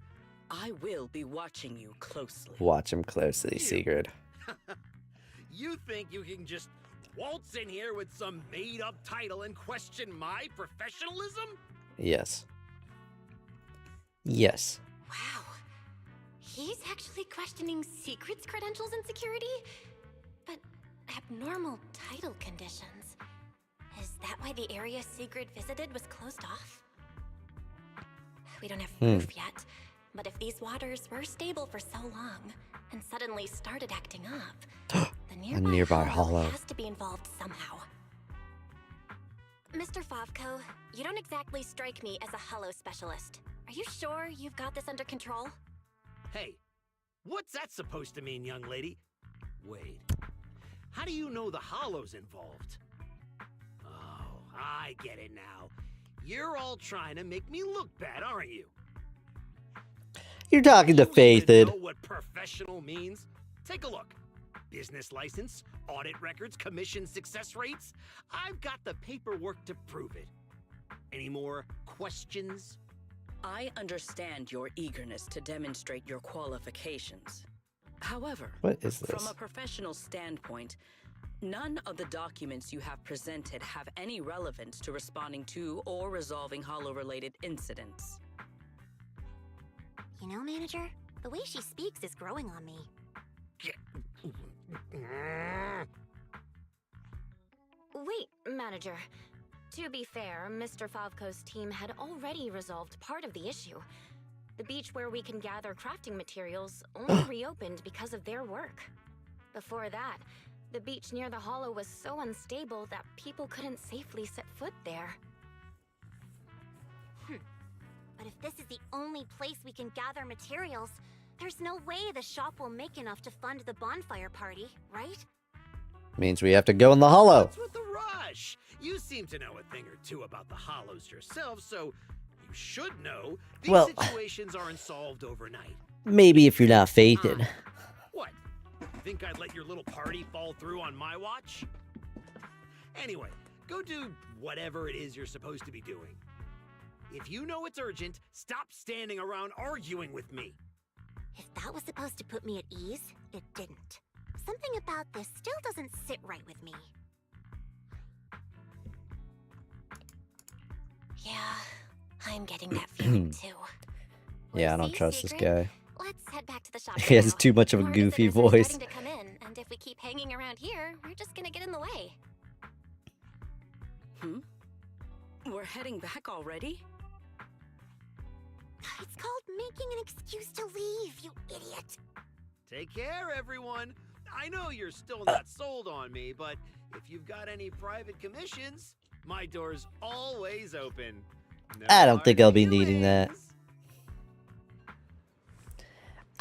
I will be watching you closely. Watch him closely, Sigrid. You think you can just waltz in here with some made-up title and question my professionalism? Yes. Yes. Wow. He's actually questioning Secret's credentials and security? But abnormal title conditions. Is that why the area Sigrid visited was closed off? We don't have proof yet, but if these waters were stable for so long and suddenly started acting up, the nearby hollow. has to be involved somehow. Mr. Favco, you don't exactly strike me as a hollow specialist. Are you sure you've got this under control? Hey, what's that supposed to mean, young lady? Wait, how do you know the Hollow's involved? Oh, I get it now. You're all trying to make me look bad, aren't you? You're talking to You even Faithed. know what professional means? Take a look. Business license, audit records, commission success rates. I've got the paperwork to prove it. Any more questions? I understand your eagerness to demonstrate your qualifications. However, What is from this? a professional standpoint, none of the documents you have presented have any relevance to responding to or resolving Hollow-related incidents. You know, manager, the way she speaks is growing on me. Wait, manager. To be fair, Mr. Favco's team had already resolved part of the issue. The beach where we can gather crafting materials only reopened because of their work. Before that, the beach near the hollow was so unstable that people couldn't safely set foot there. But if this is the only place we can gather materials, there's no way the shop will make enough to fund the bonfire party, right? Means we have to go in the hollow. What's with the rush? You seem to know a thing or two about the Hollows yourself, so you should know these Well- situations aren't solved overnight. Maybe if you're not Faithed. What? Think I'd let your little party fall through on my watch? Anyway, go do whatever it is you're supposed to be doing. If you know it's urgent, stop standing around arguing with me. If that was supposed to put me at ease, it didn't. Something about this still doesn't sit right with me. Yeah, I'm getting that feeling too. Yeah, I don't Lucy, trust this Sigrid, guy. Let's head back to the shop. He has now. too much of a More goofy visitors are voice. starting to come in, and if we keep hanging around here, we're just gonna get in the way. We're heading back already? It's called making an excuse to leave, you idiot. Take care, everyone. I know you're still not sold on me, but if you've got any private commissions, my door's always open. No I don't think hard I'll be needing that. feelings.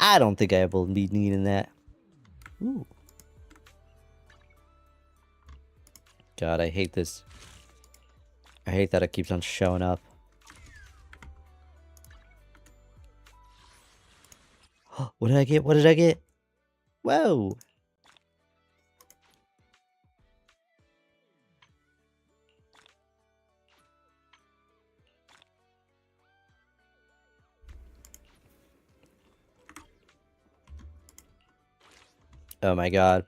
I don't think I will be needing that. Ooh. God, I hate this. I hate that it keeps on showing up. What did I get? What did I get? Whoa! Oh my god.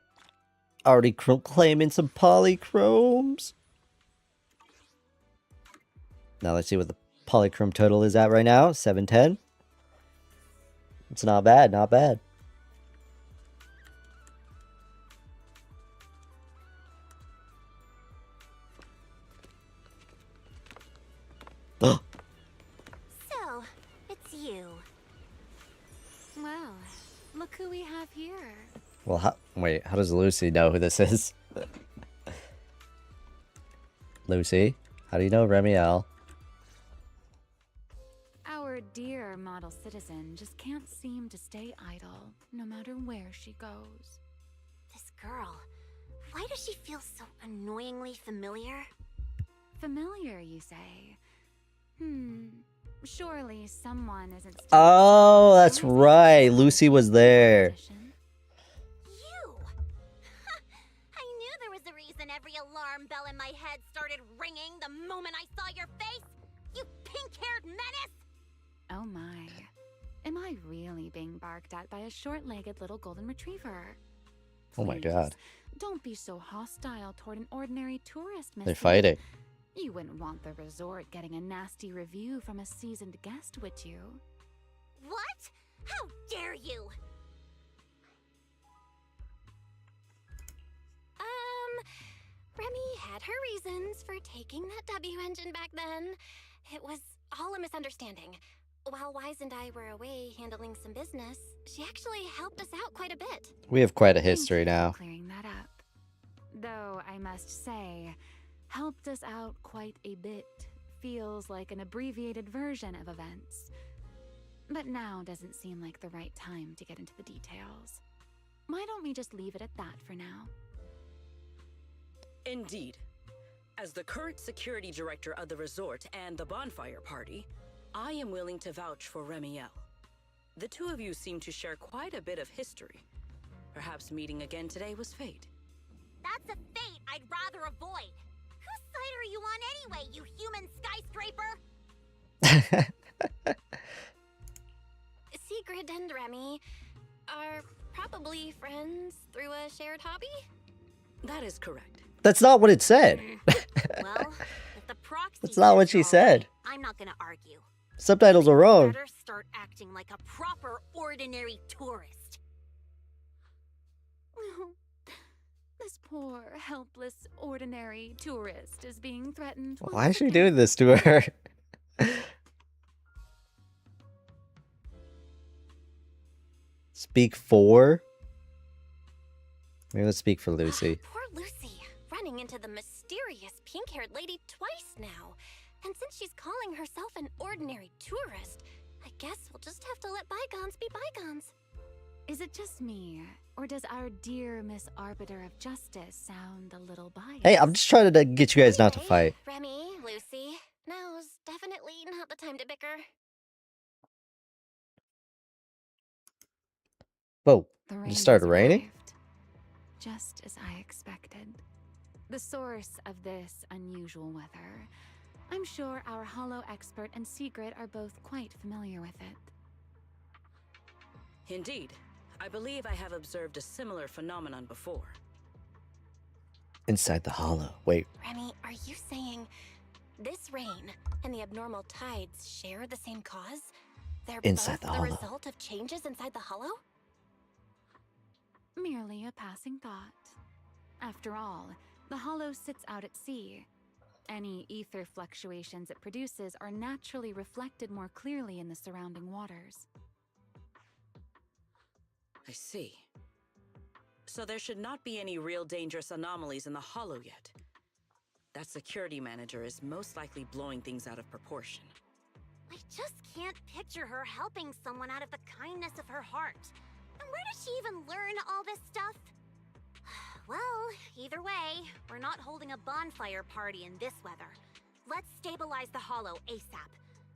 Already claiming some polychromes. Now let's see what the polychrome total is at right now. 710. It's not bad, not bad. So, it's you. Well, look who we have here. Well, wait, how does Lucy know who this is? Lucy, how do you know Remiel? Our dear model citizen just can't seem to stay idle, no matter where she goes. This girl, why does she feel so annoyingly familiar? Familiar, you say? Surely someone isn't still Oh, that's Who is right. it? Lucy was there. Competition? You! I knew there was a reason every alarm bell in my head started ringing the moment I saw your face! You pink-haired menace! Oh my. Am I really being barked at by a short-legged little golden retriever? Oh my Please, god. don't be so hostile toward an ordinary tourist, They're Missy. fighting. You wouldn't want the resort getting a nasty review from a seasoned guest, would you? What? How dare you! Remy had her reasons for taking that W engine back then. It was all a misunderstanding. While Wise and I were away handling some business, she actually helped us out quite a bit. We have quite a Thank history you for now. clearing that up. Though I must say, helped us out quite a bit feels like an abbreviated version of events. But now doesn't seem like the right time to get into the details. Why don't we just leave it at that for now? Indeed. As the current security director of the resort and the bonfire party, I am willing to vouch for Remiel. The two of you seem to share quite a bit of history. Perhaps meeting again today was fate. That's a fate I'd rather avoid! Whose side are you on anyway, you human skyscraper? Sigrid and Remy are probably friends through a shared hobby? That is correct. That's not what it said. Well, if the proxy That's not says what she so, said. I'm not gonna argue. Subtitles are wrong. Better start acting like a proper ordinary tourist. This poor, helpless, ordinary tourist is being threatened. Why is once she again. doing this to her? Speak for? Maybe let's speak for Lucy. Poor Lucy, running into the mysterious pink-haired lady twice now. And since she's calling herself an ordinary tourist, I guess we'll just have to let bygones be bygones. Is it just me, or does our dear Miss Arbiter of Justice sound a little biased? Hey, I'm just trying to get you guys not to Anyway, fight. Remy, Lucy, now's definitely not the time to bicker. Whoa, The it rain just started has raining? arrived, just as I expected. The source of this unusual weather. I'm sure our Hollow expert and Sigrid are both quite familiar with it. Indeed. I believe I have observed a similar phenomenon before. Inside the hollow. Wait, Remy, are you saying this rain and the abnormal tides share the same cause? They're Inside both the hollow. result of changes inside the hollow? Merely a passing thought. After all, the Hollow sits out at sea. Any ether fluctuations it produces are naturally reflected more clearly in the surrounding waters. I see. So there should not be any real dangerous anomalies in the Hollow yet. That security manager is most likely blowing things out of proportion. I just can't picture her helping someone out of the kindness of her heart. And where does she even learn all this stuff? Well, either way, we're not holding a bonfire party in this weather. Let's stabilize the Hollow ASAP.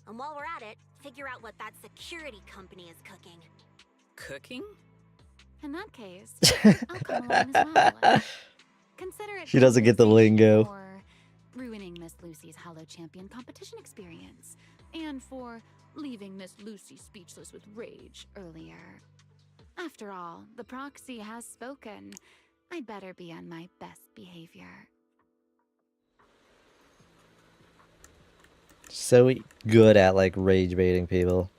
And while we're at it, figure out what that security company is cooking. Cooking? In that case, I'll come along as well. Consider it She doesn't get the lingo. for ruining Miss Lucy's Hollow Champion competition experience, and for leaving Miss Lucy speechless with rage earlier. After all, the proxy has spoken. I'd better be on my best behavior. So good at like rage baiting people.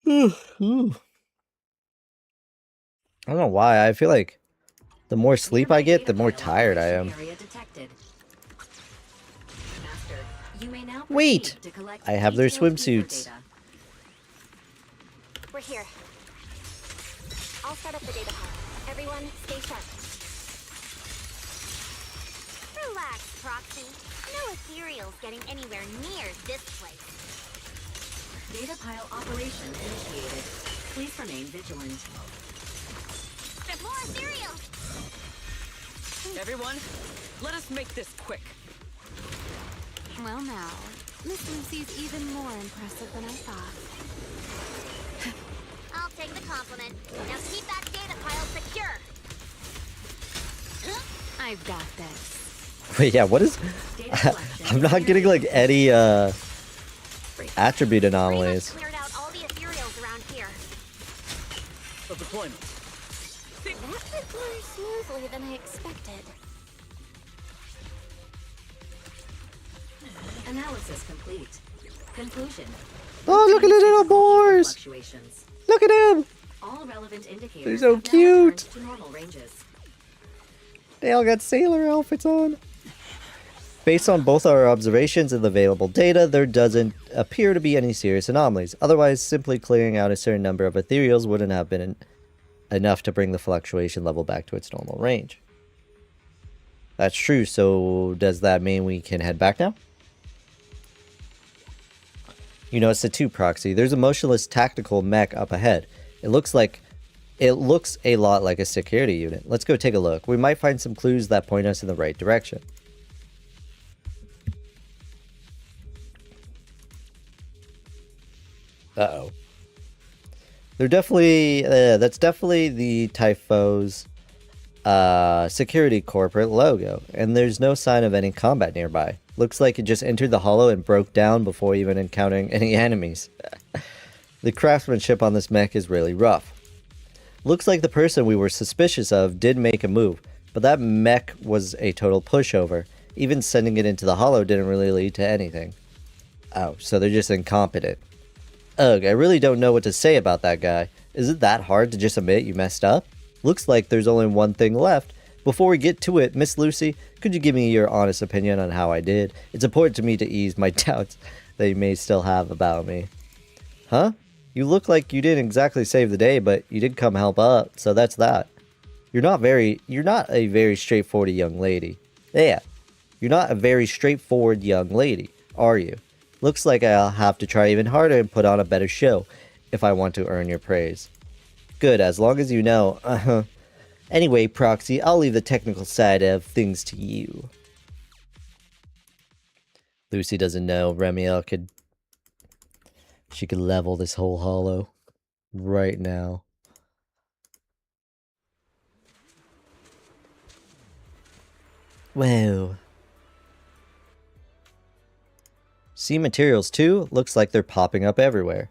Ooh. I don't know why. I feel like the more sleep I get, the more tired I am. Wait! I have their swimsuits. We're here. I'll start up the data pile. Everyone, stay sharp. Relax, Proxy. No ethereals getting anywhere near this place. Data pile operation initiated. Please remain vigilant. There's more ethereals! Everyone, let us make this quick. Well now, Miss Lucy's even more impressive than I thought. I'll take the compliment. Now keep that data pile secure. I've got this. Wait, yeah, what is... I'm not getting like any attribute anomalies. Cleared out all the ethereals around here. Of deployment. That went more smoothly than I expected. Analysis complete. Conclusion. Oh, look at the little boars! Fluctuations. Look at him! All relevant indicators They're so have now cute. returned to normal ranges. They all got sailor outfits on. Based on both our observations and the available data, there doesn't appear to be any serious anomalies. Otherwise, simply clearing out a certain number of ethereals wouldn't have been enough to bring the fluctuation level back to its normal range. That's true, so does that mean we can head back now? You know, it's the 2 proxy. There's a motionless tactical mech up ahead. It looks a lot like a security unit. Let's go take a look. We might find some clues that point us in the right direction. Uh-oh. They're definitely, that's definitely the Typho's security corporate logo, and there's no sign of any combat nearby. Looks like it just entered the hollow and broke down before even encountering any enemies. The craftsmanship on this mech is really rough. Looks like the person we were suspicious of did make a move, but that mech was a total pushover. Even sending it into the hollow didn't really lead to anything. Oh, so they're just incompetent. Ugh, I really don't know what to say about that guy. Is it that hard to just admit you messed up? Looks like there's only one thing left. Before we get to it, Miss Lucy, could you give me your honest opinion on how I did? It's important to me to ease my doubts that you may still have about me. Huh? You look like you didn't exactly save the day, but you did come help up, so that's that. You're not a very straightforward young lady. Yeah, you're not a very straightforward young lady, are you? Looks like I'll have to try even harder and put on a better show if I want to earn your praise. Good, as long as you know. Anyway, Proxy, I'll leave the technical side of things to you. Lucy doesn't know Remiel could... She could level this whole hollow right now. Whoa. Sea materials too? Looks like they're popping up everywhere.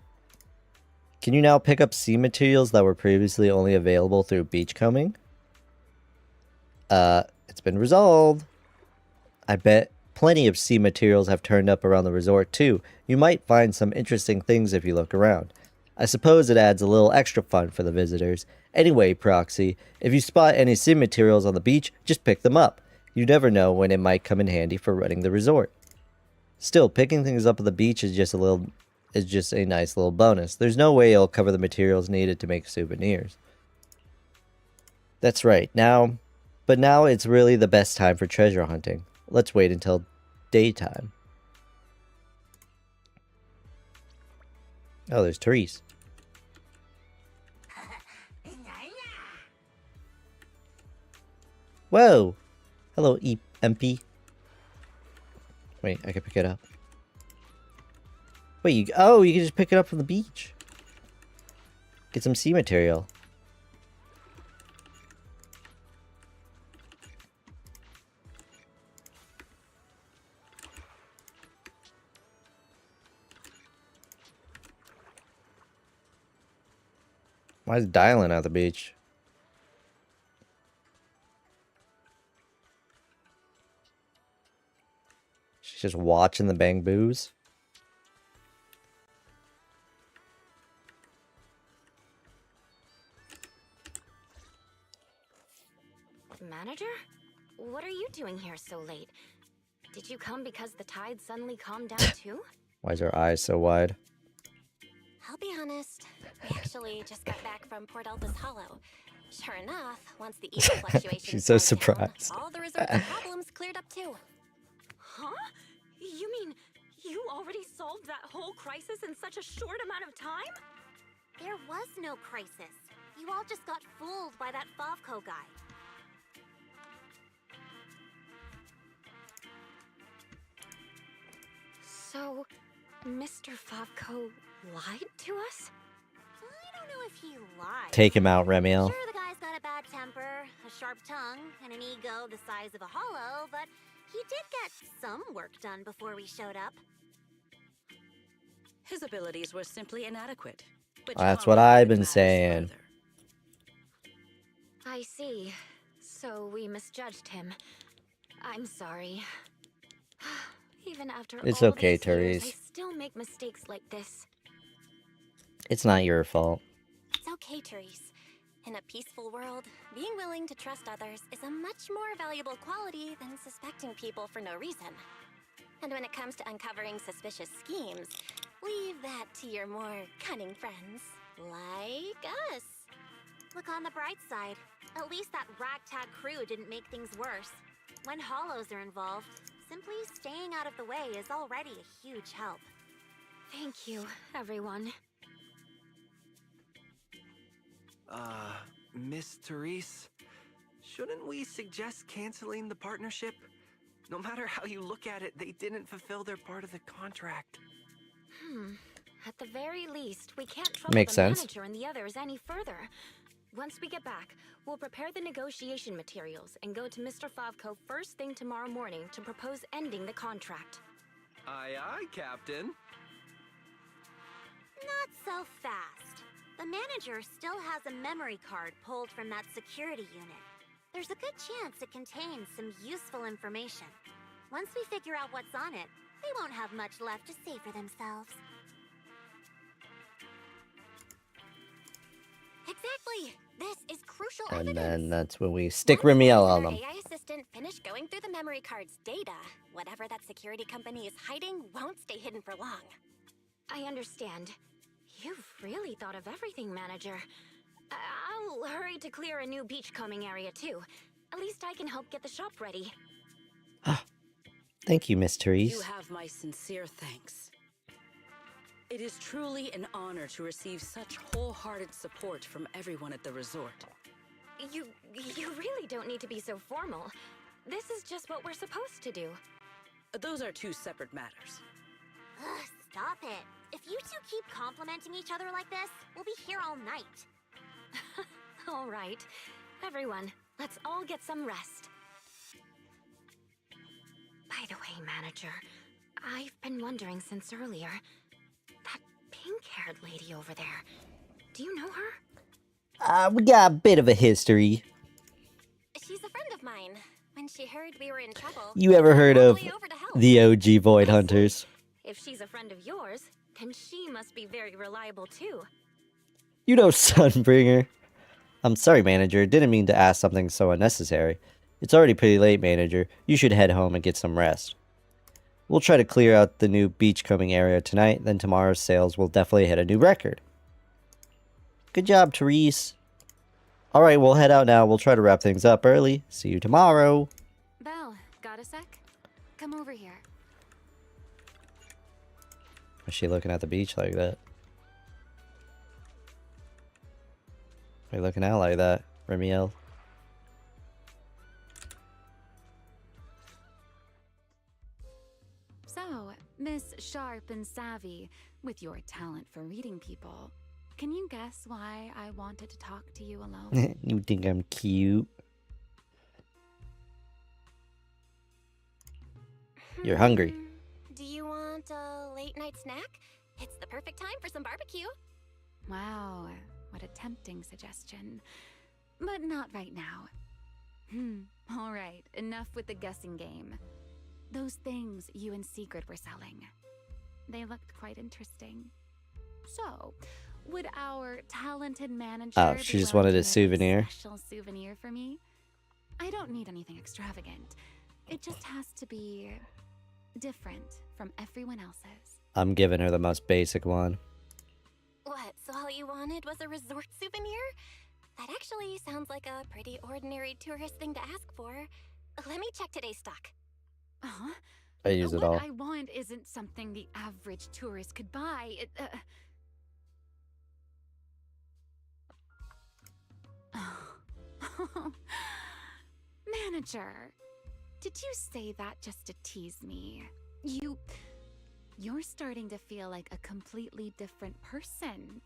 Can you now pick up sea materials that were previously only available through beachcombing? It's been resolved. I bet plenty of sea materials have turned up around the resort too. You might find some interesting things if you look around. I suppose it adds a little extra fun for the visitors. Anyway, Proxy, if you spot any sea materials on the beach, just pick them up. You never know when it might come in handy for running the resort. Still, picking things up at the beach is just a little is just a nice little bonus. There's no way it'll cover the materials needed to make souvenirs. That's right. But now it's really the best time for treasure hunting. Let's wait until daytime. Oh, there's Therese. Whoa! Hello, MP. Wait, I can pick it up. Wait, you can just pick it up from the beach. Get some sea material. Why is Dylan at the beach? She's just watching the bangbus. Manager? What are you doing here so late? Did you come because the tide suddenly calmed down too? Why is her eyes so wide? I'll be honest. We actually just got back from Port Elpis Hollow. Sure enough, once the evil fluctuations She's so died down, surprised. all the resort's problems cleared up too. Huh? You mean you already solved that whole crisis in such a short amount of time? There was no crisis. You all just got fooled by that Favco guy. So, Mr. Favco lied to us? I don't know if he lied. Take him out, Remiel. Sure, the guy's got a bad temper, a sharp tongue, and an ego the size of a hollow, but he did get some work done before we showed up. His abilities were simply inadequate. Which That's what I've been matters saying. further. I see. So we misjudged him. I'm sorry. Even after It's all okay, these years, Therese. I still make mistakes like this. It's not your fault. It's okay, Therese. In a peaceful world, being willing to trust others is a much more valuable quality than suspecting people for no reason. And when it comes to uncovering suspicious schemes, leave that to your more cunning friends, like us. Look on the bright side. At least that ragtag crew didn't make things worse. When hollows are involved, simply staying out of the way is already a huge help. Thank you, everyone. Miss Therese, shouldn't we suggest canceling the partnership? No matter how you look at it, they didn't fulfill their part of the contract. At the very least, we can't trouble Makes the sense. manager and the others any further. Once we get back, we'll prepare the negotiation materials and go to Mr. Favco first thing tomorrow morning to propose ending the contract. Aye, aye, Captain. Not so fast. The manager still has a memory card pulled from that security unit. There's a good chance it contains some useful information. Once we figure out what's on it, they won't have much left to say for themselves. Exactly! This is crucial And evidence. then that's when we stick Once Remiel our on them. AI assistant finished going through the memory card's data, whatever that security company is hiding won't stay hidden for long. I understand. You've really thought of everything, Manager. I'll hurry to clear a new beachcombing area, too. At least I can help get the shop ready. Thank you, Miss You Therese. have my sincere thanks. It is truly an honor to receive such wholehearted support from everyone at the resort. You really don't need to be so formal. This is just what we're supposed to do. Those are two separate matters. Ugh, stop it. If you two keep complimenting each other like this, we'll be here all night. All right. Everyone, let's all get some rest. By the way, Manager, I've been wondering since earlier. That pink-haired lady over there. Do you know her? We got a bit of a history. She's a friend of mine. When she heard we were in trouble, You ever she heard came all of the way over to help. the OG Void Hunters? If she's a friend of yours, then she must be very reliable too. You know Sunbringer. I'm sorry, Manager. Didn't mean to ask something so unnecessary. It's already pretty late, Manager. You should head home and get some rest. We'll try to clear out the new beachcombing area tonight, then tomorrow's sales will definitely hit a new record. Good job, Therese. Alright, we'll head out now. We'll try to wrap things up early. See you tomorrow. Belle, got a sec? Come over here. Is she looking at the beach like that? Why are you looking out like that, Remiel? So, Miss Sharp and Savvy, with your talent for reading people, can you guess why I wanted to talk to you alone? You think I'm cute? You're hungry. Do you want a late night snack? It's the perfect time for some barbecue. Wow, what a tempting suggestion. But not right now. Alright, enough with the guessing game. Those things you and Secret were selling. They looked quite interesting. So, would our talented manager Oh, she be just willing wanted to a make souvenir. Special souvenir for me? I don't need anything extravagant. It just has to be different from everyone else's. I'm giving her the most basic one. What, so all you wanted was a resort souvenir? That actually sounds like a pretty ordinary tourist thing to ask for. Let me check today's stock. Huh? I use it What all. I want isn't something the average tourist could buy. Manager, did you say that just to tease me? You're starting to feel like a completely different person.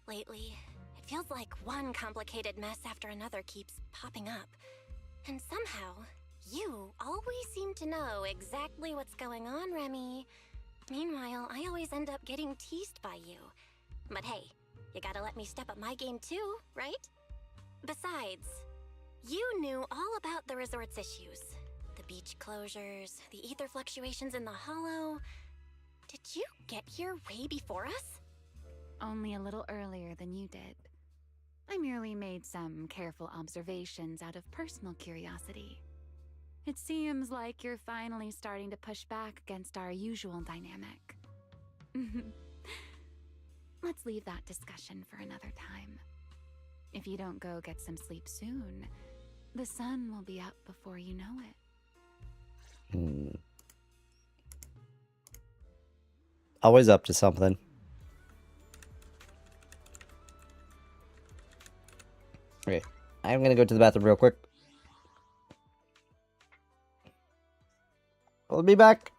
Lately, it feels like one complicated mess after another keeps popping up. And somehow, you always seem to know exactly what's going on, Remy. Meanwhile, I always end up getting teased by you. But hey, you gotta let me step up my game too, right? Besides, you knew all about the resort's issues. The beach closures, the ether fluctuations in the hollow. Did you get here way before us? Only a little earlier than you did. I merely made some careful observations out of personal curiosity. It seems like you're finally starting to push back against our usual dynamic. Let's leave that discussion for another time. If you don't go get some sleep soon, the sun will be up before you know it. Always up to something. Okay, I'm gonna go to the bathroom real quick. I'll be back.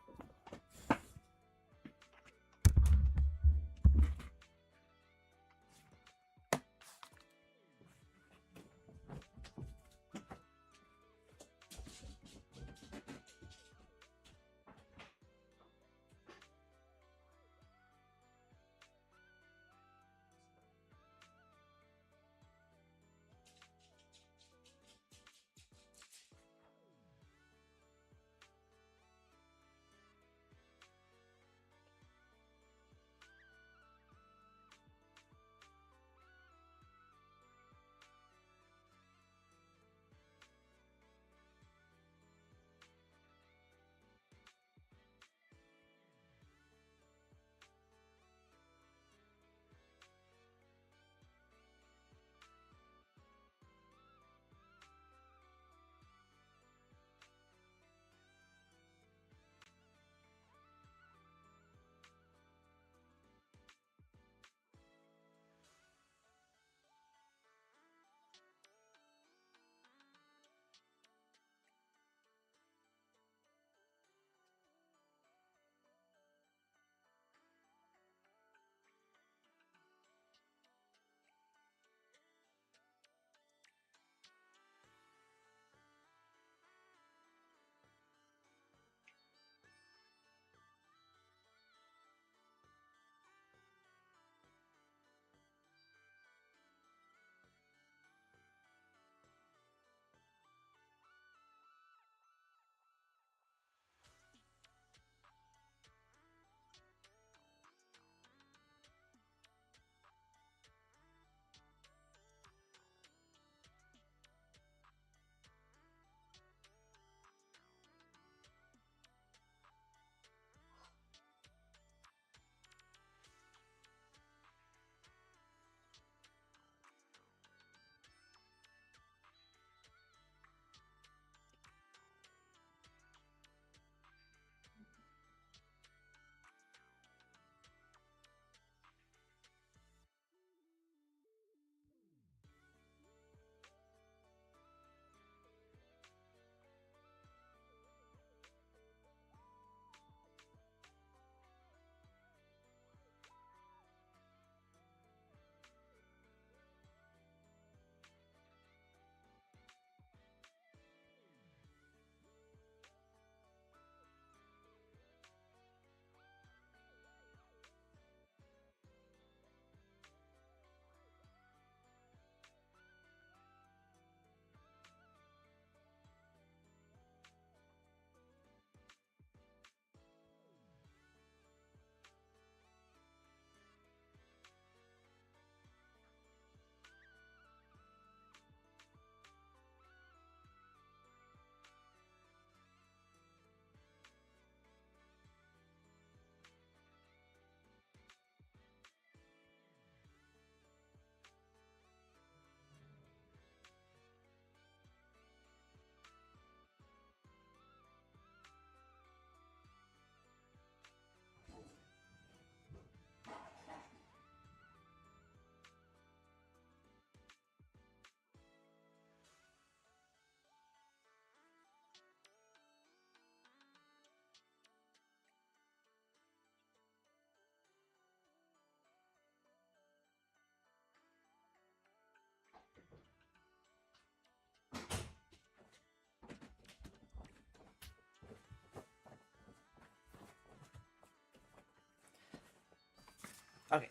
Okay.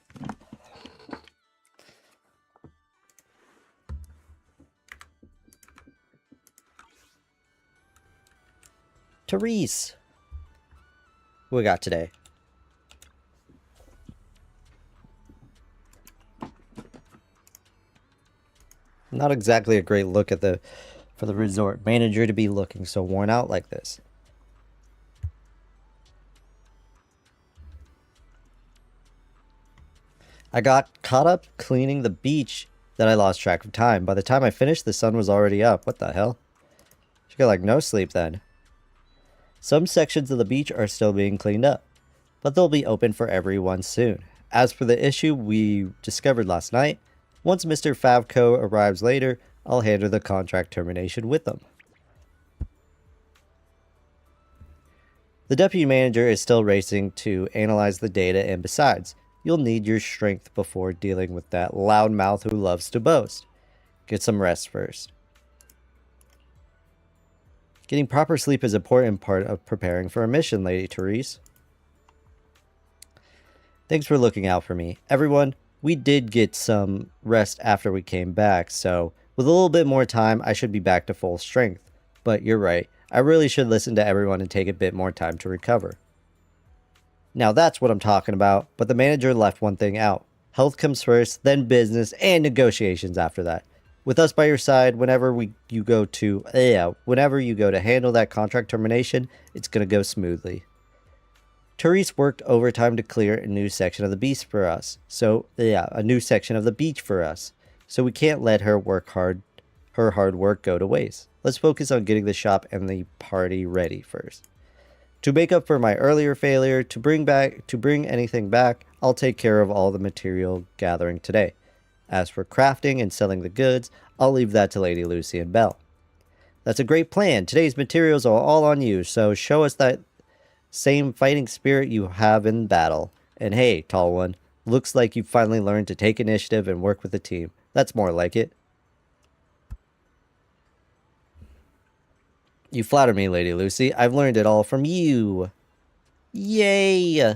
Therese. What we got today? Not exactly a great look at for the resort manager to be looking so worn out like this. I got caught up cleaning the beach that I lost track of time. By the time I finished, the sun was already up. What the hell? She got like no sleep then. Some sections of the beach are still being cleaned up, but they'll be open for everyone soon. As for the issue we discovered last night, once Mr. Favco arrives later, I'll handle the contract termination with them. The deputy manager is still racing to analyze the data, and besides, you'll need your strength before dealing with that loudmouth who loves to boast. Get some rest first. Getting proper sleep is an important part of preparing for a mission, Lady Therese. Thanks for looking out for me. Everyone, we did get some rest after we came back, so with a little bit more time, I should be back to full strength. But you're right, I really should listen to everyone and take a bit more time to recover. Now that's what I'm talking about, but the manager left one thing out. Health comes first, then business, and negotiations after that. With us by your side, whenever you go to handle that contract termination, it's gonna go smoothly. Therese worked overtime to clear a new section of the beach for us. So we can't let her hard work go to waste. Let's focus on getting the shop and the party ready first. To make up for my earlier failure to bring anything back, I'll take care of all the material gathering today. As for crafting and selling the goods, I'll leave that to Lady Lucy and Belle. That's a great plan. Today's materials are all on you, so show us that same fighting spirit you have in battle. And hey, tall one, looks like you've finally learned to take initiative and work with the team. That's more like it. You flatter me, Lady Lucy. I've learned it all from you. Yay!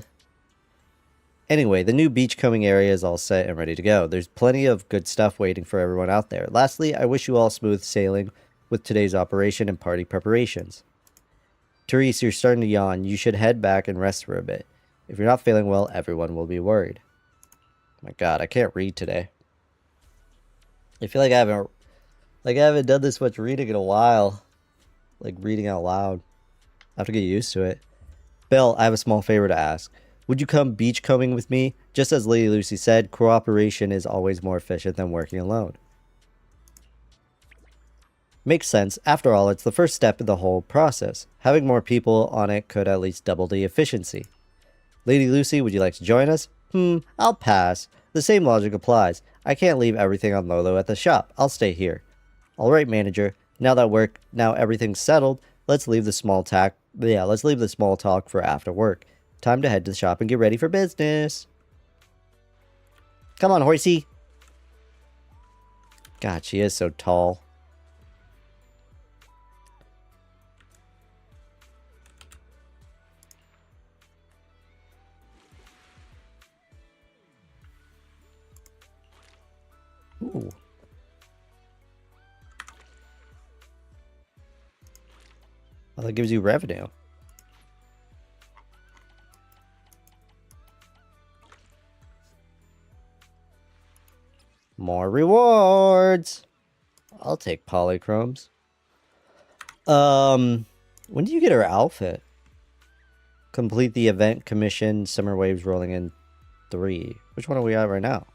Anyway, the new beachcombing area is all set and ready to go. There's plenty of good stuff waiting for everyone out there. Lastly, I wish you all smooth sailing with today's operation and party preparations. Therese, you're starting to yawn. You should head back and rest for a bit. If you're not feeling well, everyone will be worried. My God, I can't read today. I feel like I haven't done this much reading in a while. Like reading out loud. I have to get used to it. Belle, I have a small favor to ask. Would you come beachcombing with me? Just as Lady Lucy said, cooperation is always more efficient than working alone. Makes sense. After all, it's the first step in the whole process. Having more people on it could at least double the efficiency. Lady Lucy, would you like to join us? I'll pass. The same logic applies. I can't leave everything on Lolo at the shop. I'll stay here. Alright, manager. Now everything's settled, let's leave the small talk for after work. Time to head to the shop and get ready for business. Come on, horsey. God, she is so tall. Ooh. Well, that gives you revenue. More rewards. I'll take polychromes. When do you get her outfit? Complete the event commission. Summer waves rolling in 3. Which one are we at right now?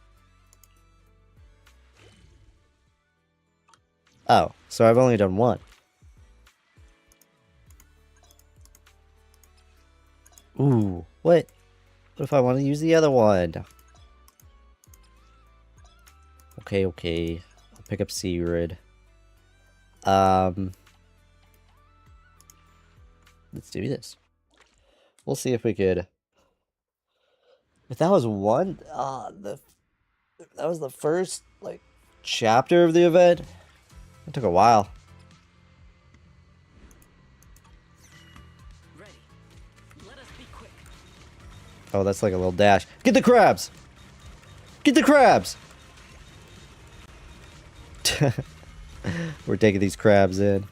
Oh, so I've only done 1. Ooh, what? What if I want to use the other one? Okay. I'll pick up Sigrid. Let's do this. We'll see if we could. If that was one, that was the first chapter of the event. It took a while. Oh, that's like a little dash. Get the crabs! Get the crabs! We're taking these crabs in.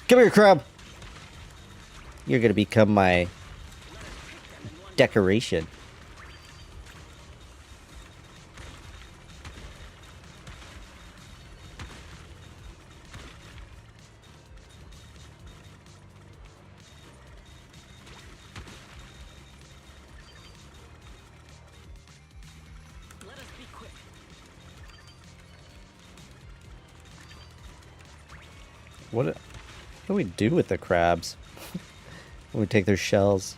Come here, crab! You're gonna become my decoration. What do we do with the crabs? When we take their shells?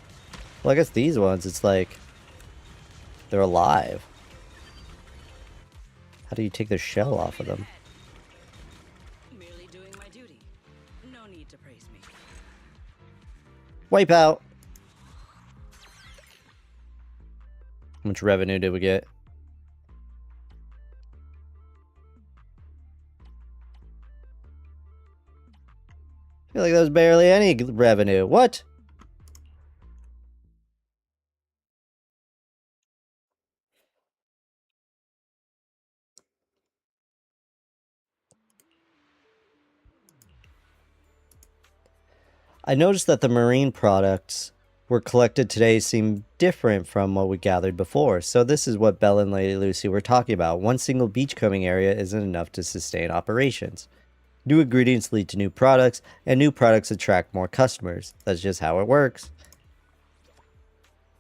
Well, I guess these ones, it's like they're alive. How do you take the shell off of them? Merely doing my duty. No need to praise me. Wipe out. How much revenue did we get? I feel like there was barely any revenue. What? I noticed that the marine products were collected today seem different from what we gathered before. So this is what Belle and Lady Lucy were talking about. One single beachcombing area isn't enough to sustain operations. New ingredients lead to new products, and new products attract more customers. That's just how it works.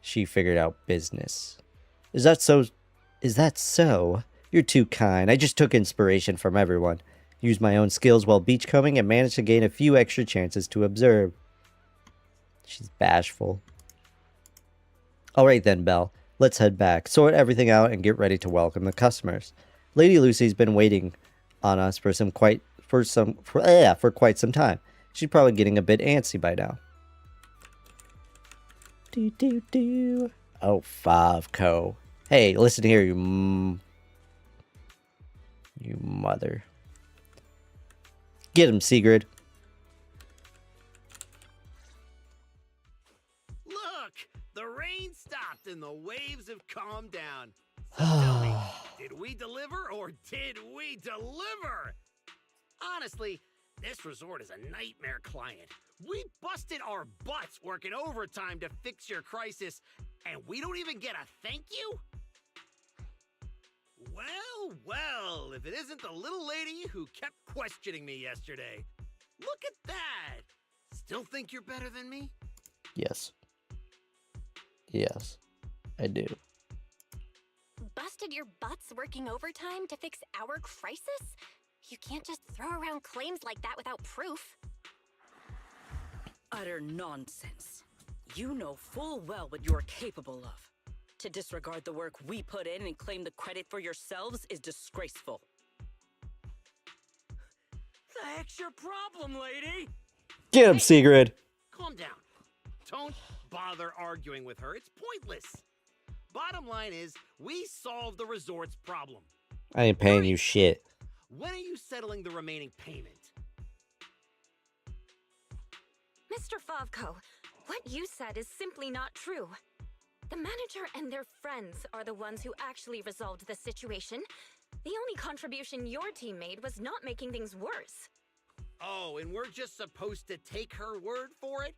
She figured out business. Is that so? Is that so? You're too kind. I just took inspiration from everyone. Used my own skills while beachcombing and managed to gain a few extra chances to observe. She's bashful. Alright then, Belle. Let's head back, sort everything out, and get ready to welcome the customers. Lady Lucy's been waiting on us for quite some time. She's probably getting a bit antsy by now. Oh, Favco. Hey, listen here, you mother. Get him, Sigrid. Look! The rain stopped and the waves have calmed down. So tell me, did we deliver or did we deliver? Honestly, this resort is a nightmare client. We busted our butts working overtime to fix your crisis, and we don't even get a thank you? Well, well, if it isn't the little lady who kept questioning me yesterday. Look at that! Still think you're better than me? Yes. Yes, I do. Busted your butts working overtime to fix our crisis? You can't just throw around claims like that without proof. Utter nonsense. You know full well what you're capable of. To disregard the work we put in and claim the credit for yourselves is disgraceful. The heck's your problem, lady? Get him, Sigrid. Calm down. Don't bother arguing with her. It's pointless. Bottom line is, we solved the resort's problem. I ain't paying you shit. When are you settling the remaining payment? Mr. Favco, what you said is simply not true. The manager and their friends are the ones who actually resolved the situation. The only contribution your team made was not making things worse. Oh, and we're just supposed to take her word for it?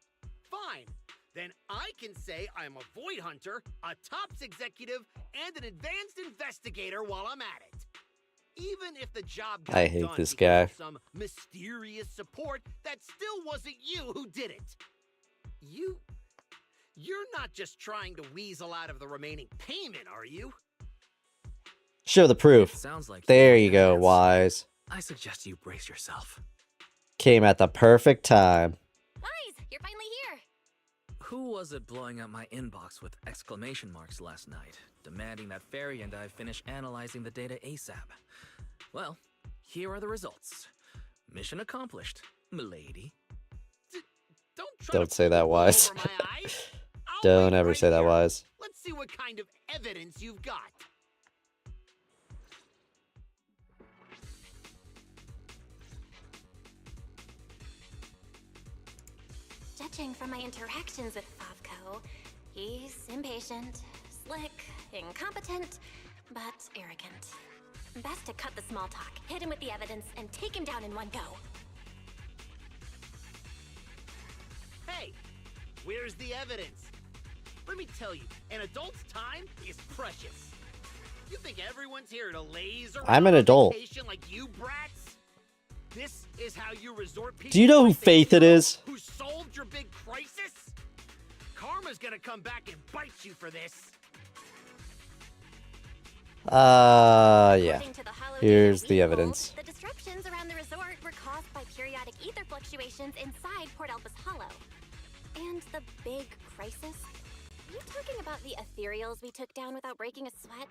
Fine. Then I can say I'm a void hunter, a TOPS executive, and an advanced investigator while I'm at it. Even if the job got I hate done this because guy. of some mysterious support, that still wasn't you who did it. You're not just trying to weasel out of the remaining payment, are you? Show the proof. Sounds like There you you go, advance. Wise. I suggest you brace yourself. Came at the perfect time. Wise, you're finally here. Who was it blowing up my inbox with exclamation marks last night, demanding that Fairy and I finish analyzing the data ASAP? Well, here are the results. Mission accomplished, milady. Don't say that, Wise. Over my eyes? I'll Don't wait ever right say that, here. Wise. Let's see what kind of evidence you've got. Judging from my interactions with Favco, Falco. He's impatient, slick, incompetent, but arrogant. Best to cut the small talk, hit him with the evidence, and take him down in one go. Hey, where's the evidence? Let me tell you, an adult's time is precious. You think everyone's here to laze around I'm an on adult. vacation like you brats? This is how you resort people. Do you know who like the Faith it hero is? Who solved your big crisis? Karma's gonna come back and bite you for this. Yeah. According to the Hollow Here's data the we evidence. pulled, the disruptions around the resort were caused by periodic ether fluctuations inside Port Elpis Hollow. And the big crisis? You talking about the ethereals we took down without breaking a sweat?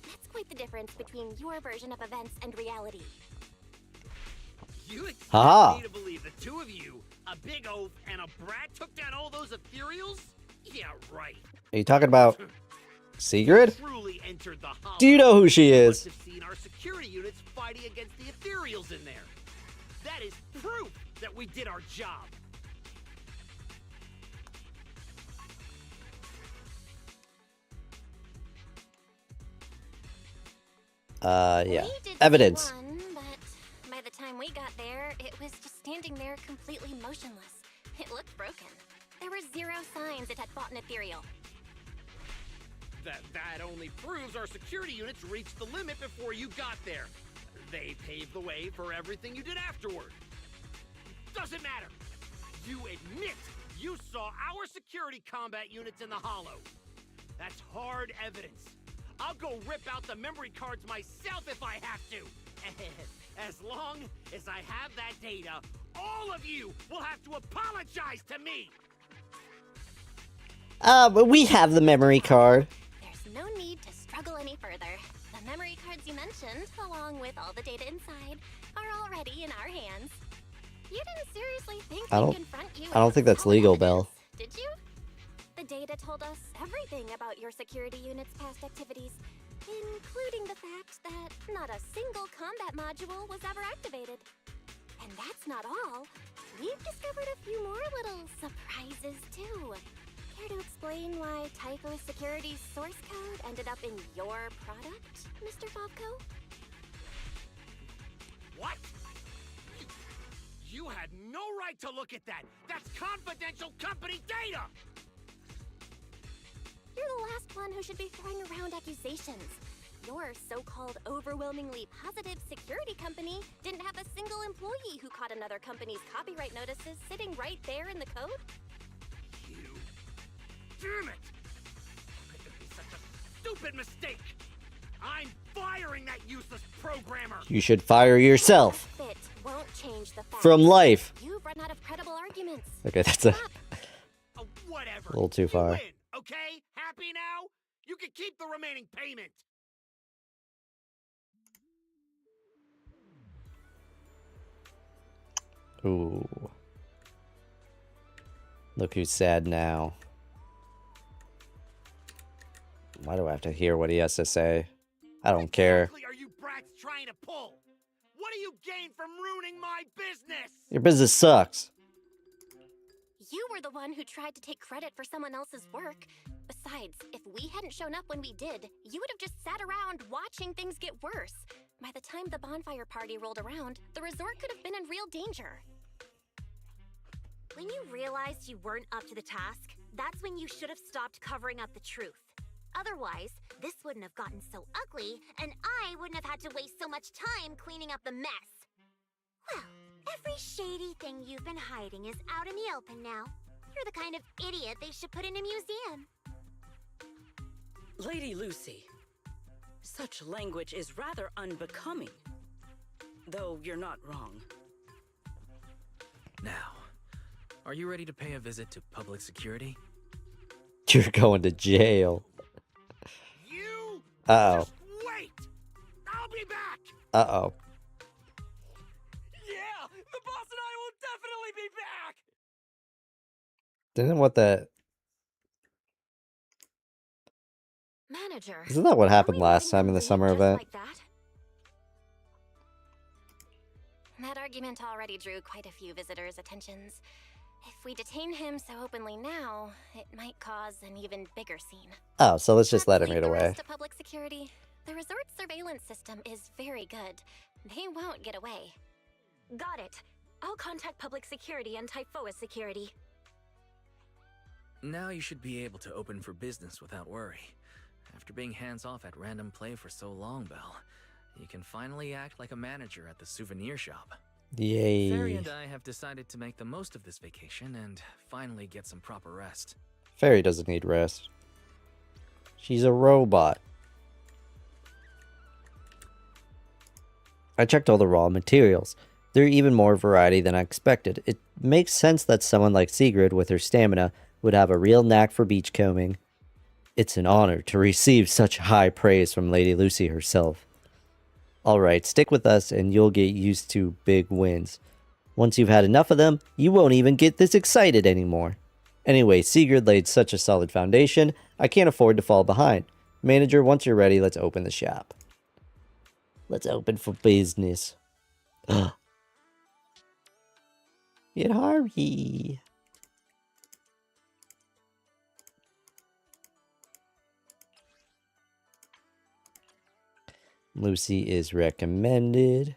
That's quite the difference between your version of events and reality. You expect Ha. me to believe the two of you, a big oaf and a brat, took down all those ethereals? Yeah, right. Are you talking about Sigrid? Truly entered the Hollow. Do you know who she You is? must have seen our security units fighting against the ethereals in there. That is proof that we did our job. Yeah. We did see Evidence. one, but by the time we got there, it was just standing there completely motionless. It looked broken. There were zero signs it had fought an ethereal. That only proves our security units reached the limit before you got there. They paved the way for everything you did afterward. Doesn't matter. You admit you saw our security combat units in the Hollow. That's hard evidence. I'll go rip out the memory cards myself if I have to. As long as I have that data, all of you will have to apologize to me. But we have the memory card. There's no need to struggle any further. The memory cards you mentioned, along with all the data inside, are already in our hands. You didn't seriously think I we'd don't- confront you I don't with think that's solid legal, evidence, Belle. Did you? The data told us everything about your security unit's past activities, including the fact that not a single combat module was ever activated. And that's not all. We've discovered a few more little surprises, too. Care to explain why Tycho Security's source code ended up in your product, Mr. Falco? What? You had no right to look at that. That's confidential company data. You're the last one who should be throwing around accusations. Your so-called overwhelmingly positive security company didn't have a single employee who caught another company's copyright notices sitting right there in the code? You. Damn it! How could it be such a stupid mistake? I'm firing that useless programmer. You should fire yourself Fit won't change the fact from life. you've run out of credible arguments. Okay, that's a Stop. Whatever. A little too You far. win, okay? Happy now? You can keep the remaining payment. Ooh. Look who's sad now. Why do I have to hear what he has to say? I don't care. Exactly are you brats trying to pull? What do you gain from ruining my business? Your business sucks. You were the one who tried to take credit for someone else's work. Besides, if we hadn't shown up when we did, you would have just sat around watching things get worse. By the time the bonfire party rolled around, the resort could have been in real danger. When you realized you weren't up to the task, that's when you should have stopped covering up the truth. Otherwise, this wouldn't have gotten so ugly, and I wouldn't have had to waste so much time cleaning up the mess. Well, every shady thing you've been hiding is out in the open now. You're the kind of idiot they should put in a museum. Lady Lucy, such language is rather unbecoming. Though you're not wrong. Now, are you ready to pay a visit to public security? You're going to jail. You Uh-oh. just wait. I'll be back. Uh-oh. Yeah, the boss and I will definitely be back. Didn't what the... Manager. Isn't that what happened are we last time in the letting summer them leave event? just like that? That argument already drew quite a few visitors' attentions. If we detain him so openly now, it might cause an even bigger scene. Oh, so let's just let him Leave get the away. rest to public security. The resort's surveillance system is very good. They won't get away. Got it. I'll contact public security and Typhoa security. Now you should be able to open for business without worry. After being hands-off at Random Play for so long, Belle, you can finally act like a manager at the souvenir shop. Yay. Fairy and I have decided to make the most of this vacation and finally get some proper rest. Fairy doesn't need rest. She's a robot. I checked all the raw materials. There are even more variety than I expected. It makes sense that someone like Sigrid, with her stamina, would have a real knack for beachcombing. It's an honor to receive such high praise from Lady Lucy herself. Alright, stick with us and you'll get used to big wins. Once you've had enough of them, you won't even get this excited anymore. Anyway, Sigrid laid such a solid foundation, I can't afford to fall behind. Manager, once you're ready, let's open the shop. Let's open for business. Get hurry. Lucy is recommended.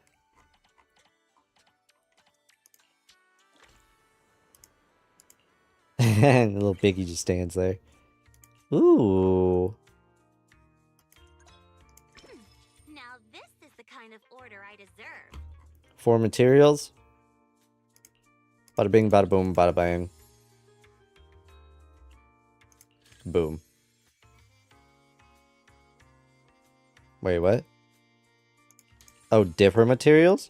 Little piggy just stands there. Ooh. Now this is the kind of order I deserve. 4 materials. Bada bing, bada boom, bada bang. Boom. Wait, what? Oh, different materials?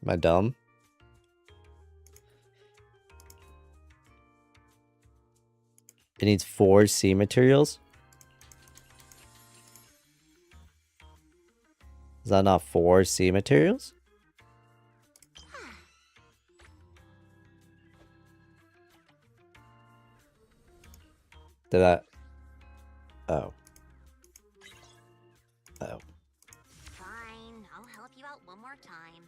Am I dumb? It needs 4 C materials? Is that not 4 C materials? Did that? Oh. Oh. Fine, I'll help you out one more time.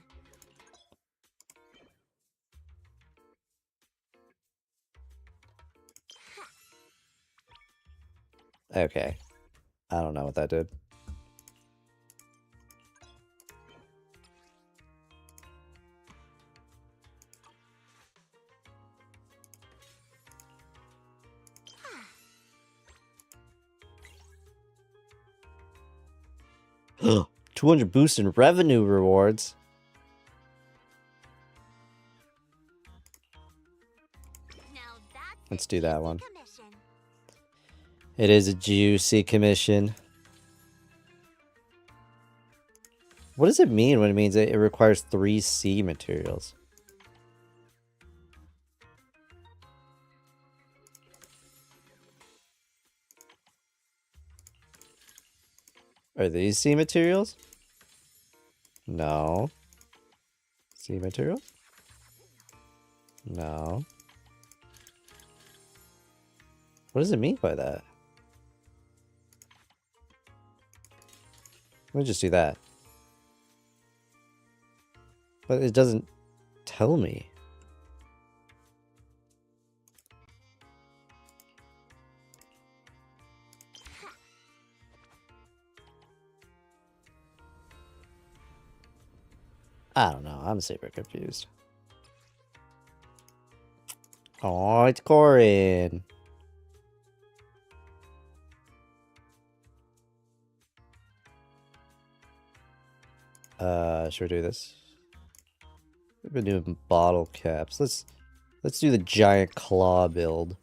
Okay. I don't know what that did. Ugh, 200 boost in revenue rewards. Now that's Let's a do that juicy one. commission. It is a juicy commission. What does it mean when it means it requires 3 C materials? Are these C materials? No. C materials? No. What does it mean by that? Let me just do that. But it doesn't tell me. I don't know. I'm super confused. Oh, it's Corin. Should we do this? We've been doing bottle caps. Let's do the giant claw build.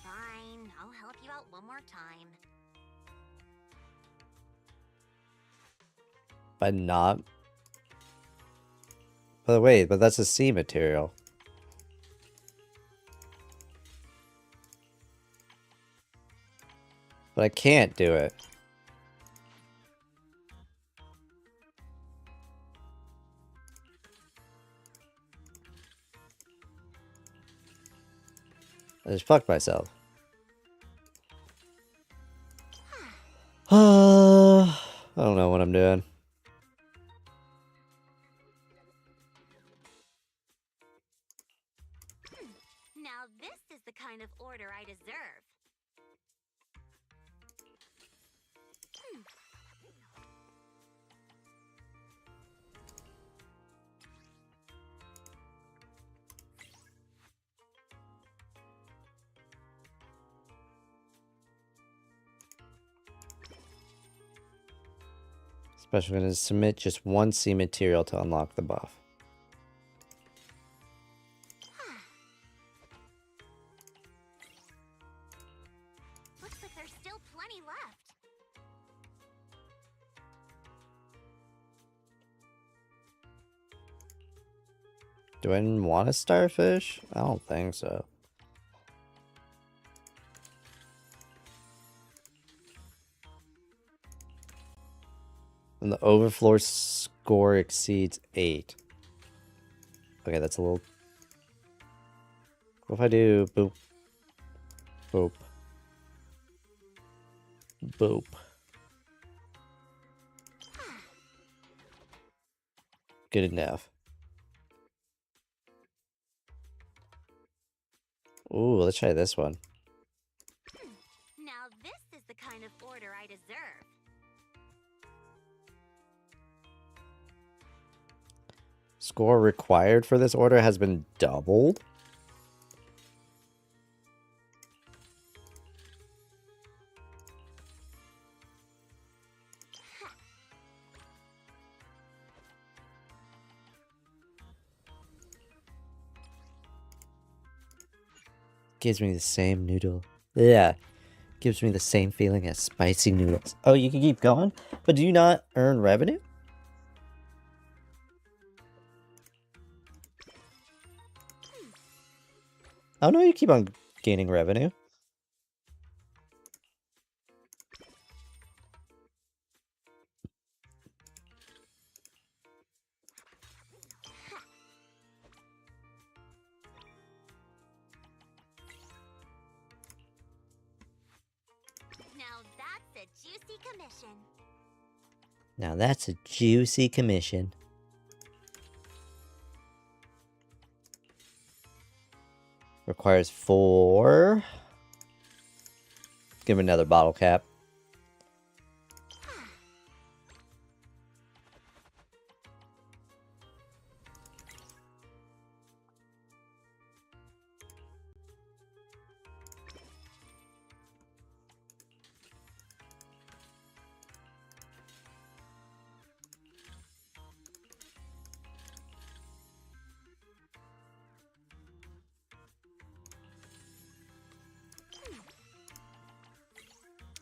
Fine, I'll help you out one more time. By not But wait, but that's a C material. But I can't do it. I just fucked myself. I don't know what I'm doing. Now this is the kind of order I deserve. Especially going to submit just one C material to unlock the buff. Looks like there's still plenty left. Do I even want a starfish? I don't think so. And the overflow score exceeds 8. Okay, that's a little... What if I do boop, boop, boop? Good enough. Ooh, let's try this one. Now this is the kind of order I deserve. Score required for this order has been doubled. Gives me the same noodle. Yeah. Gives me the same feeling as spicy noodles. Oh, you can keep going? But do you not earn revenue? Oh no, you keep on gaining revenue. Now that's a juicy commission. Now that's a juicy commission. Requires 4. Give him another bottle cap.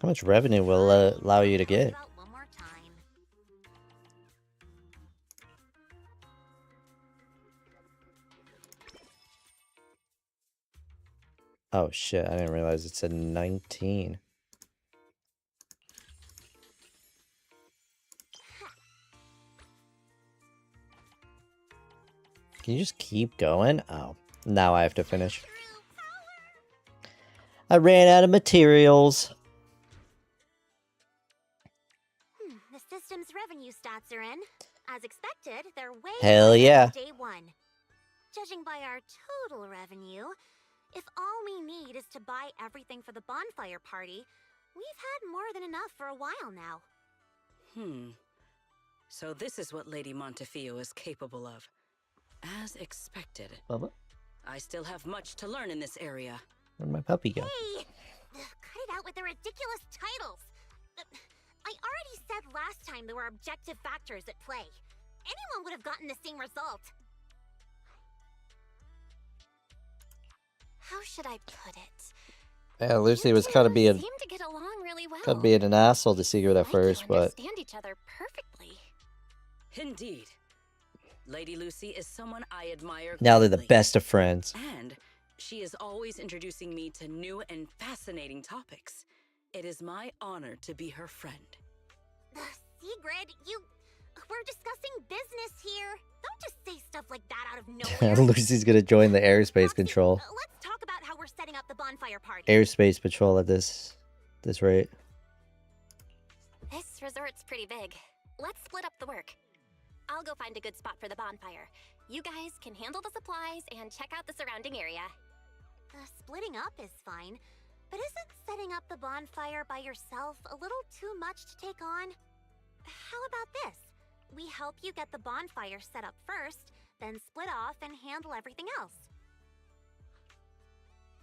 How much revenue will allow you to get? One more time. Oh shit, I didn't realize it said 19. Can you just keep going? Oh, now I have to finish. I ran out of materials. The system's revenue stats are in. As expected, they're way Hell higher yeah. than day one. Judging by our total revenue, if all we need is to buy everything for the bonfire party, we've had more than enough for a while now. So this is what Lady Montefiore is capable of. As expected. Bubba? I still have much to learn in this area. Where'd my puppy go? Hey! Cut it out with the ridiculous titles! I already said last time there were objective factors at play. Anyone would have gotten the same result. How should I put it? Yeah, Lucy You was two kind of being seem to get along really well. an asshole to Secret at Like you first, but understand each other perfectly. Indeed. Lady Lucy is someone I admire Now they're the greatly. best of friends. And she is always introducing me to new and fascinating topics. It is my honor to be her friend. Sigrid, we're discussing business here. Don't just say stuff like that out of nowhere. Lucy's gonna join the airspace control. Let's talk about how we're setting up the bonfire party. Airspace patrol at this rate. This resort's pretty big. Let's split up the work. I'll go find a good spot for the bonfire. You guys can handle the supplies and check out the surrounding area. Splitting up is fine, but isn't setting up the bonfire by yourself a little too much to take on? How about this? We help you get the bonfire set up first, then split off and handle everything else.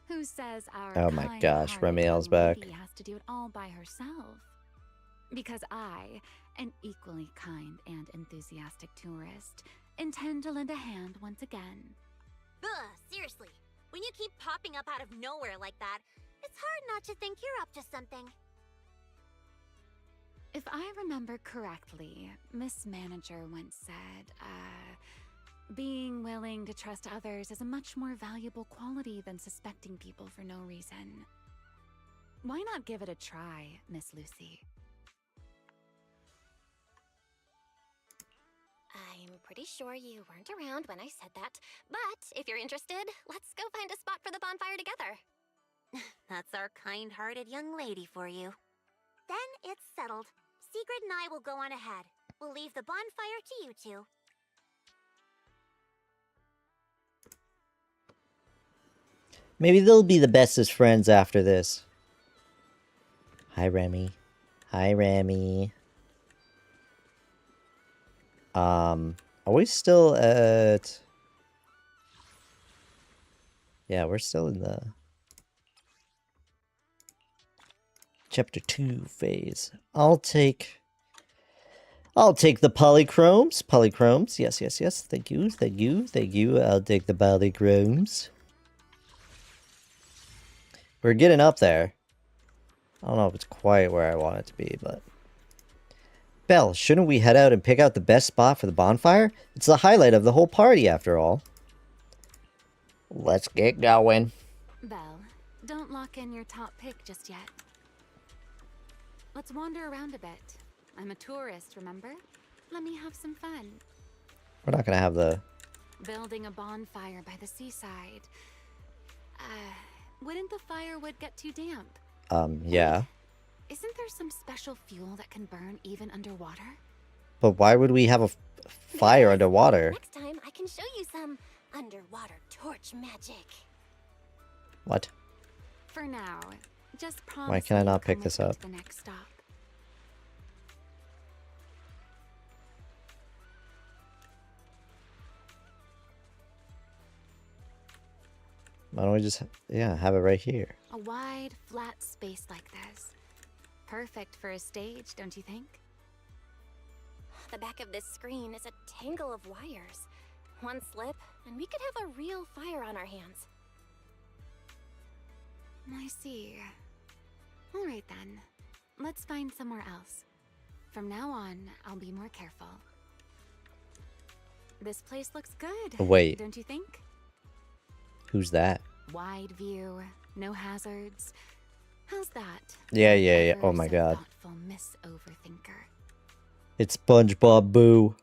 Who says our Oh my gosh, kind-hearted Ramiel's young back. lady has to do it all by herself? Because I, an equally kind and enthusiastic tourist, intend to lend a hand once again. Ugh, seriously. When you keep popping up out of nowhere like that, it's hard not to think you're up to something. If I remember correctly, Miss Manager once said, being willing to trust others is a much more valuable quality than suspecting people for no reason. Why not give it a try, Miss Lucy? I'm pretty sure you weren't around when I said that, but if you're interested, let's go find a spot for the bonfire together. That's our kind-hearted young lady for you. Then it's settled. Sigrid and I will go on ahead. We'll leave the bonfire to you two. Maybe they'll be the bestest friends after this. Hi, Remy. Hi, Remy. Are we still at... Yeah, we're still in the... Chapter 2 phase. I'll take the polychromes. Polychromes. Yes, yes, yes. Thank you, thank you, thank you. I'll take the polychromes. We're getting up there. I don't know if it's quite where I want it to be, but... Belle, shouldn't we head out and pick out the best spot for the bonfire? It's the highlight of the whole party, after all. Let's get going. Belle, don't lock in your top pick just yet. Let's wander around a bit. I'm a tourist, remember? Let me have some fun. We're not gonna have the... Building a bonfire by the seaside. Wouldn't the firewood get too damp? Yeah. Isn't there some special fuel that can burn even underwater? But why would we have a fire underwater? Next time, I can show you some underwater torch magic. What? For now, just promise. Why can I me you'll not pick come this with me up? to the next stop. Why don't we just, yeah, have it right here? A wide, flat space like this. Perfect for a stage, don't you think? The back of this screen is a tangle of wires. One slip, and we could have a real fire on our hands. I see. All right then. Let's find somewhere else. From now on, I'll be more careful. This place looks good. Wait. Don't you think? Who's that? Wide view, no hazards. How's that? Yeah, yeah, yeah. Ever Oh my so god. Thoughtful Miss Overthinker. It's SpongeBob Boo.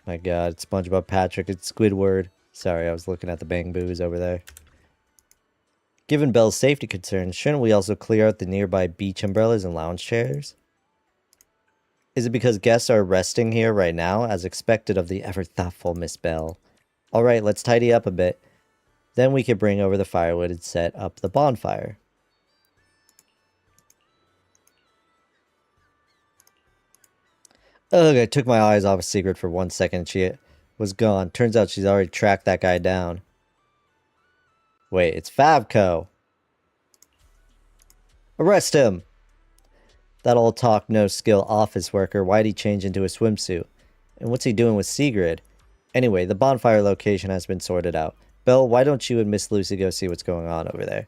My god, it's SpongeBob Patrick. It's Squidward. Sorry, I was looking at the Bang Boos over there. Given Belle's safety concerns, shouldn't we also clear out the nearby beach umbrellas and lounge chairs? Is it because guests are resting here right now, as expected of the ever-thoughtful Miss Belle? Alright, let's tidy up a bit. Then we could bring over the firewood and set up the bonfire. Ugh, I took my eyes off of Sigrid for 1 second. She was gone. Turns out she's already tracked that guy down. Wait, it's Favco. Arrest him! That old talk, no skill office worker. Why'd he change into a swimsuit? And what's he doing with Sigrid? Anyway, the bonfire location has been sorted out. Belle, why don't you and Miss Lucy go see what's going on over there?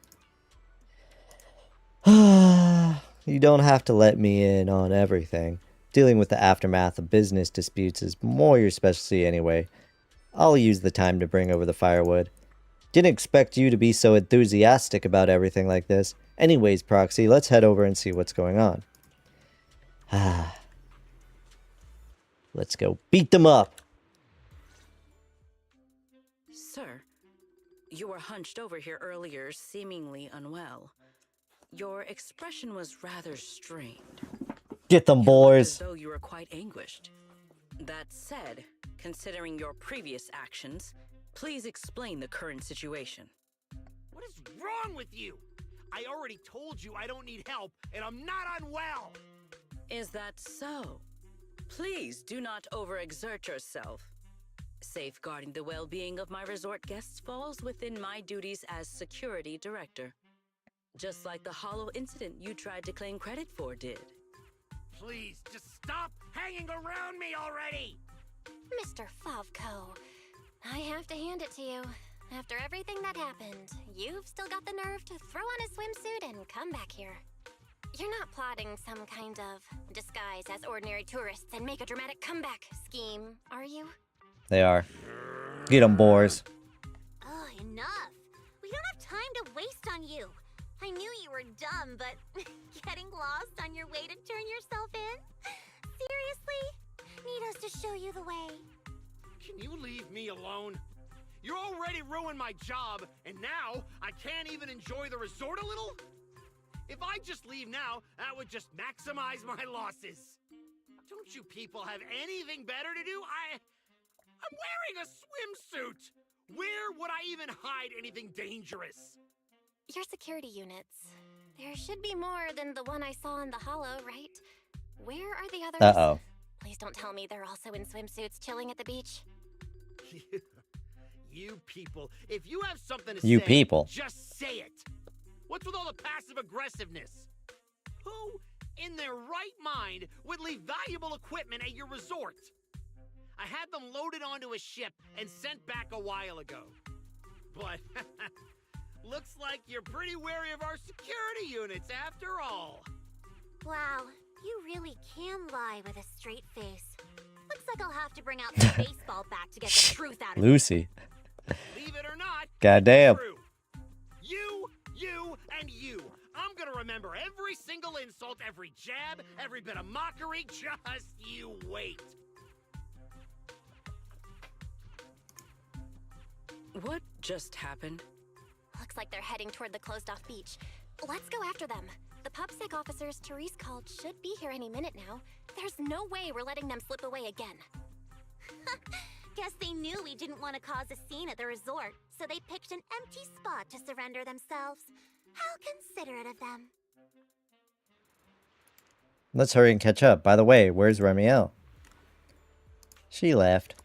You don't have to let me in on everything. Dealing with the aftermath of business disputes is more your specialty anyway. I'll use the time to bring over the firewood. Didn't expect you to be so enthusiastic about everything like this. Anyways, Proxy, let's head over and see what's going on. Let's go beat them up. Sir, you were hunched over here earlier, seemingly unwell. Your expression was rather strained. Get them, As boys. though you were quite anguished. That said, considering your previous actions, please explain the current situation. What is wrong with you? I already told you I don't need help, and I'm not unwell! Is that so? Please do not overexert yourself. Safeguarding the well-being of my resort guests falls within my duties as security director. Just like the Hollow incident you tried to claim credit for did. Please, just stop hanging around me already! Mr. Favko, I have to hand it to you. After everything that happened, you've still got the nerve to throw on a swimsuit and come back here. You're not plotting some kind of disguise as ordinary tourists and make a dramatic comeback scheme, are you? They are. Get them, boys. Oh, enough. We don't have time to waste on you. I knew you were dumb, but getting lost on your way to turn yourself in? Seriously? Need us to show you the way? Can you leave me alone? You already ruined my job, and now I can't even enjoy the resort a little? If I just leave now, that would just maximize my losses. Don't you people have anything better to do? I'm wearing a swimsuit! Where would I even hide anything dangerous? Your security units. There should be more than the one I saw in the Hollow, right? Where are the others? Uh-oh. Please don't tell me they're also in swimsuits chilling at the beach. You people, if you have something to You say, people. just say it. What's with all the passive aggressiveness? Who in their right mind would leave valuable equipment at your resort? I had them loaded onto a ship and sent back a while ago. But looks like you're pretty wary of our security units after all. Wow, you really can lie with a straight face. Looks like I'll have to bring out the baseball bat to get the truth out of you. Lucy. Believe it or not, Goddamn. it's true. You, and you. I'm gonna remember every single insult, every jab, every bit of mockery. Just you wait. What just happened? Looks like they're heading toward the closed-off beach. Let's go after them. The PubSec officers Therese called should be here any minute now. There's no way we're letting them slip away again. Guess they knew we didn't want to cause a scene at the resort, so they picked an empty spot to surrender themselves. How considerate of them. Let's hurry and catch up. By the way, where's Remiel? She left.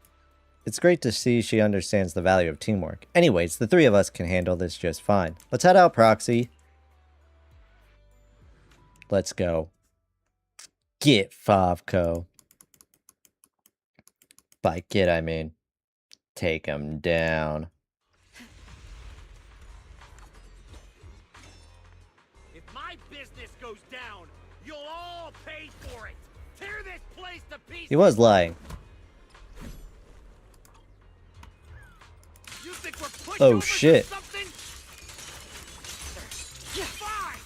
It's great to see she understands the value of teamwork. Anyways, the three of us can handle this just fine. Let's head out, Proxy. Let's go. Get Favko. By get, I mean, take him down. If my business goes down, you'll all pay for it. Tear this place to pieces. He was lying. You think we're pushed Oh, over for shit. something? Fine.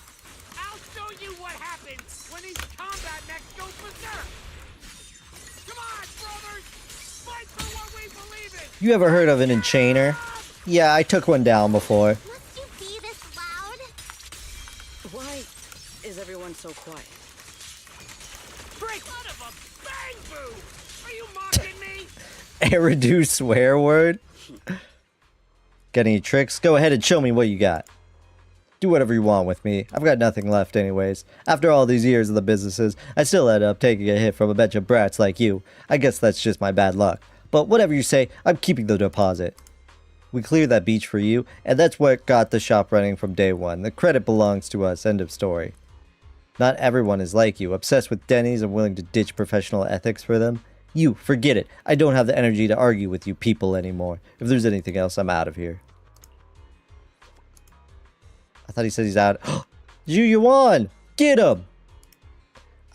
I'll show you what happens when these combat mechs go berserk. Come on, brothers. Fight for what we believe in. You ever heard of an enchainer? Yeah, I took one down before. Must you be this loud? Why is everyone so quiet? Break out of a bang boo. Are you mocking me? Eridu swear word? Got any tricks? Go ahead and show me what you got. Do whatever you want with me. I've got nothing left anyways. After all these years of the businesses, I still end up taking a hit from a bunch of brats like you. I guess that's just my bad luck. But whatever you say, I'm keeping the deposit. We cleared that beach for you, and that's what got the shop running from day one. The credit belongs to us, end of story. Not everyone is like you, obsessed with Denny's and willing to ditch professional ethics for them. You, forget it. I don't have the energy to argue with you people anymore. If there's anything else, I'm out of here. I thought he said he's out. Zhu Yuan! Get him!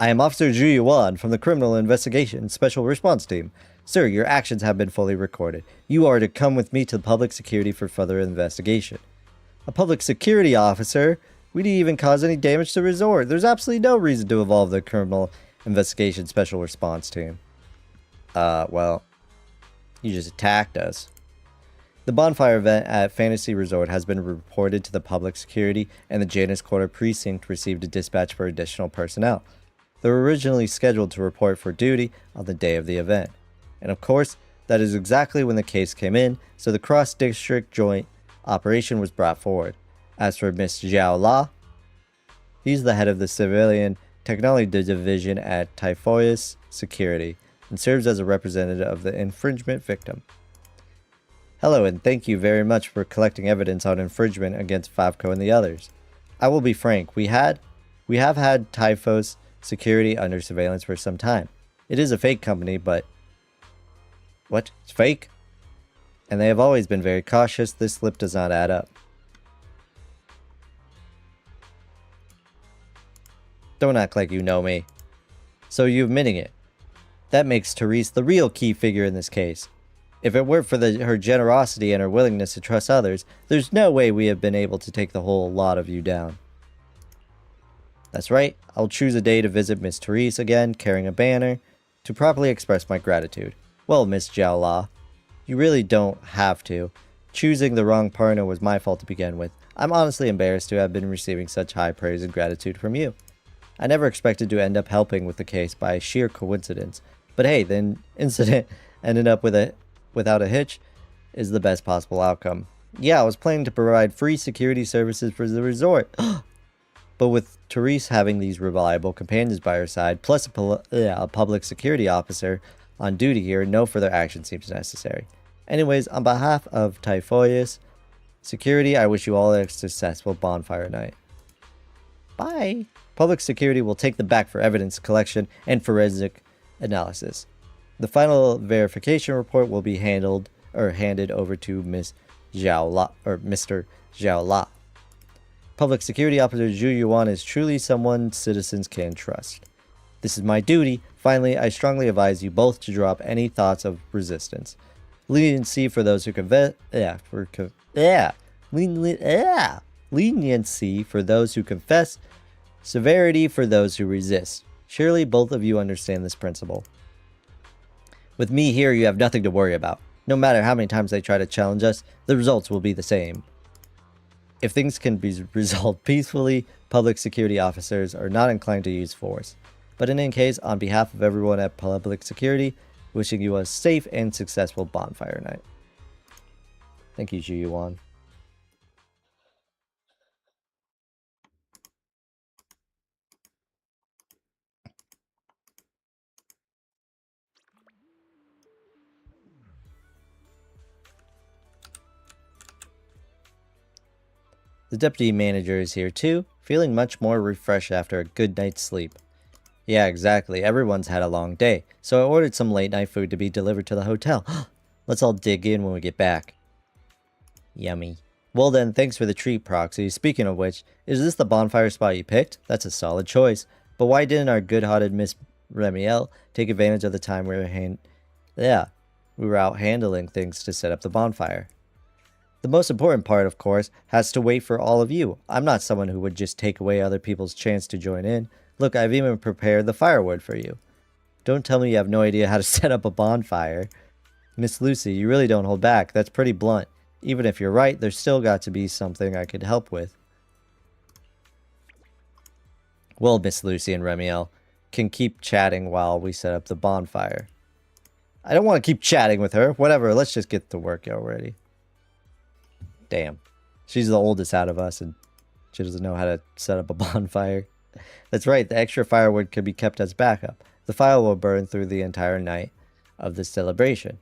I am Officer Zhu Yuan from the Criminal Investigation Special Response Team. Sir, your actions have been fully recorded. You are to come with me to public security for further investigation. A public security officer? We didn't even cause any damage to the resort. There's absolutely no reason to involve the Criminal Investigation Special Response Team. Well, you just attacked us. The bonfire event at Fantasy Resort has been reported to the public security, and the Janus Quarter Precinct received a dispatch for additional personnel. They were originally scheduled to report for duty on the day of the event. And of course, that is exactly when the case came in, so the cross-district joint operation was brought forward. As for Miss Zhao La, he's the head of the Civilian Technology Division at Typhoeus Security, and serves as a representative of the infringement victim. Hello, and thank you very much for collecting evidence on infringement against Favco and the others. I will be frank, we have had Typhos Security under surveillance for some time. It is a fake company, but... What? It's fake? And they have always been very cautious. This slip does not add up. Don't act like you know me. So you're admitting it. That makes Therese the real key figure in this case. If it weren't for her generosity and her willingness to trust others, there's no way we have been able to take the whole lot of you down. That's right, I'll choose a day to visit Miss Therese again, carrying a banner, to properly express my gratitude. Well, Miss Zhao La, you really don't have to. Choosing the wrong partner was my fault to begin with. I'm honestly embarrassed to have been receiving such high praise and gratitude from you. I never expected to end up helping with the case by sheer coincidence. But hey, the incident ended up without a hitch is the best possible outcome. Yeah, I was planning to provide free security services for the resort. But with Therese having these reliable companions by her side, plus a public security officer on duty here, no further action seems necessary. Anyways, on behalf of Typhoeus Security, I wish you all a successful bonfire night. Bye! Public security will take them back for evidence collection and forensic analysis. The final verification report will be handed over to Miss Zhao La, or Mr. Zhao La. Public Security Officer Zhu Yuan is truly someone citizens can trust. This is my duty. Finally, I strongly advise you both to drop any thoughts of resistance. Leniency for those who leniency for those who confess, severity for those who resist. Surely both of you understand this principle. With me here, you have nothing to worry about. No matter how many times they try to challenge us, the results will be the same. If things can be resolved peacefully, public security officers are not inclined to use force. But in any case, on behalf of everyone at Public Security, wishing you a safe and successful bonfire night. Thank you, Zhu Yuan. The deputy manager is here too, feeling much more refreshed after a good night's sleep. Yeah, exactly. Everyone's had a long day, so I ordered some late night food to be delivered to the hotel. Let's all dig in when we get back. Yummy. Well then, thanks for the treat, Proxy. Speaking of which, is this the bonfire spot you picked? That's a solid choice. But why didn't our good-hearted Miss Remiel take advantage of the time we were out handling things to set up the bonfire? The most important part, of course, has to wait for all of you. I'm not someone who would just take away other people's chance to join in. Look, I've even prepared the firewood for you. Don't tell me you have no idea how to set up a bonfire. Miss Lucy, you really don't hold back. That's pretty blunt. Even if you're right, there's still got to be something I could help with. Well, Miss Lucy and Remiel can keep chatting while we set up the bonfire. I don't want to keep chatting with her. Whatever, let's just get to work already. Damn. She's the oldest out of us and she doesn't know how to set up a bonfire. That's right, the extra firewood could be kept as backup. The fire will burn through the entire night of the celebration.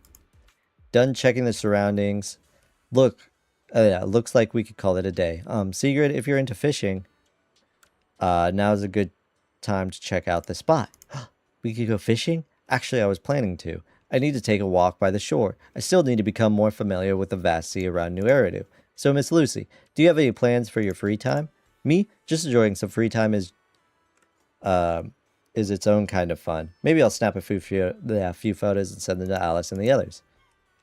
Done checking the surroundings. Looks like we could call it a day. Sigrid, if you're into fishing, now's a good time to check out the spot. We could go fishing? Actually, I was planning to. I need to take a walk by the shore. I still need to become more familiar with the vast sea around New Eridu. So, Miss Lucy, do you have any plans for your free time? Me? Just enjoying some free time is is its own kind of fun. Maybe I'll snap a few photos and send them to Alice and the others.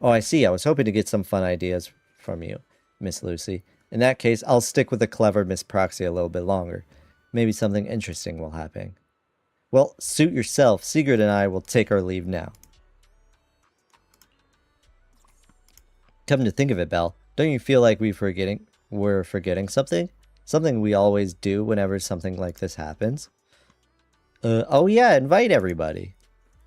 Oh, I see. I was hoping to get some fun ideas from you, Miss Lucy. In that case, I'll stick with the clever Miss Proxy a little bit longer. Maybe something interesting will happen. Well, suit yourself. Sigrid and I will take our leave now. Come to think of it, Belle, don't you feel like we're forgetting something? Something we always do whenever something like this happens? Oh yeah, invite everybody.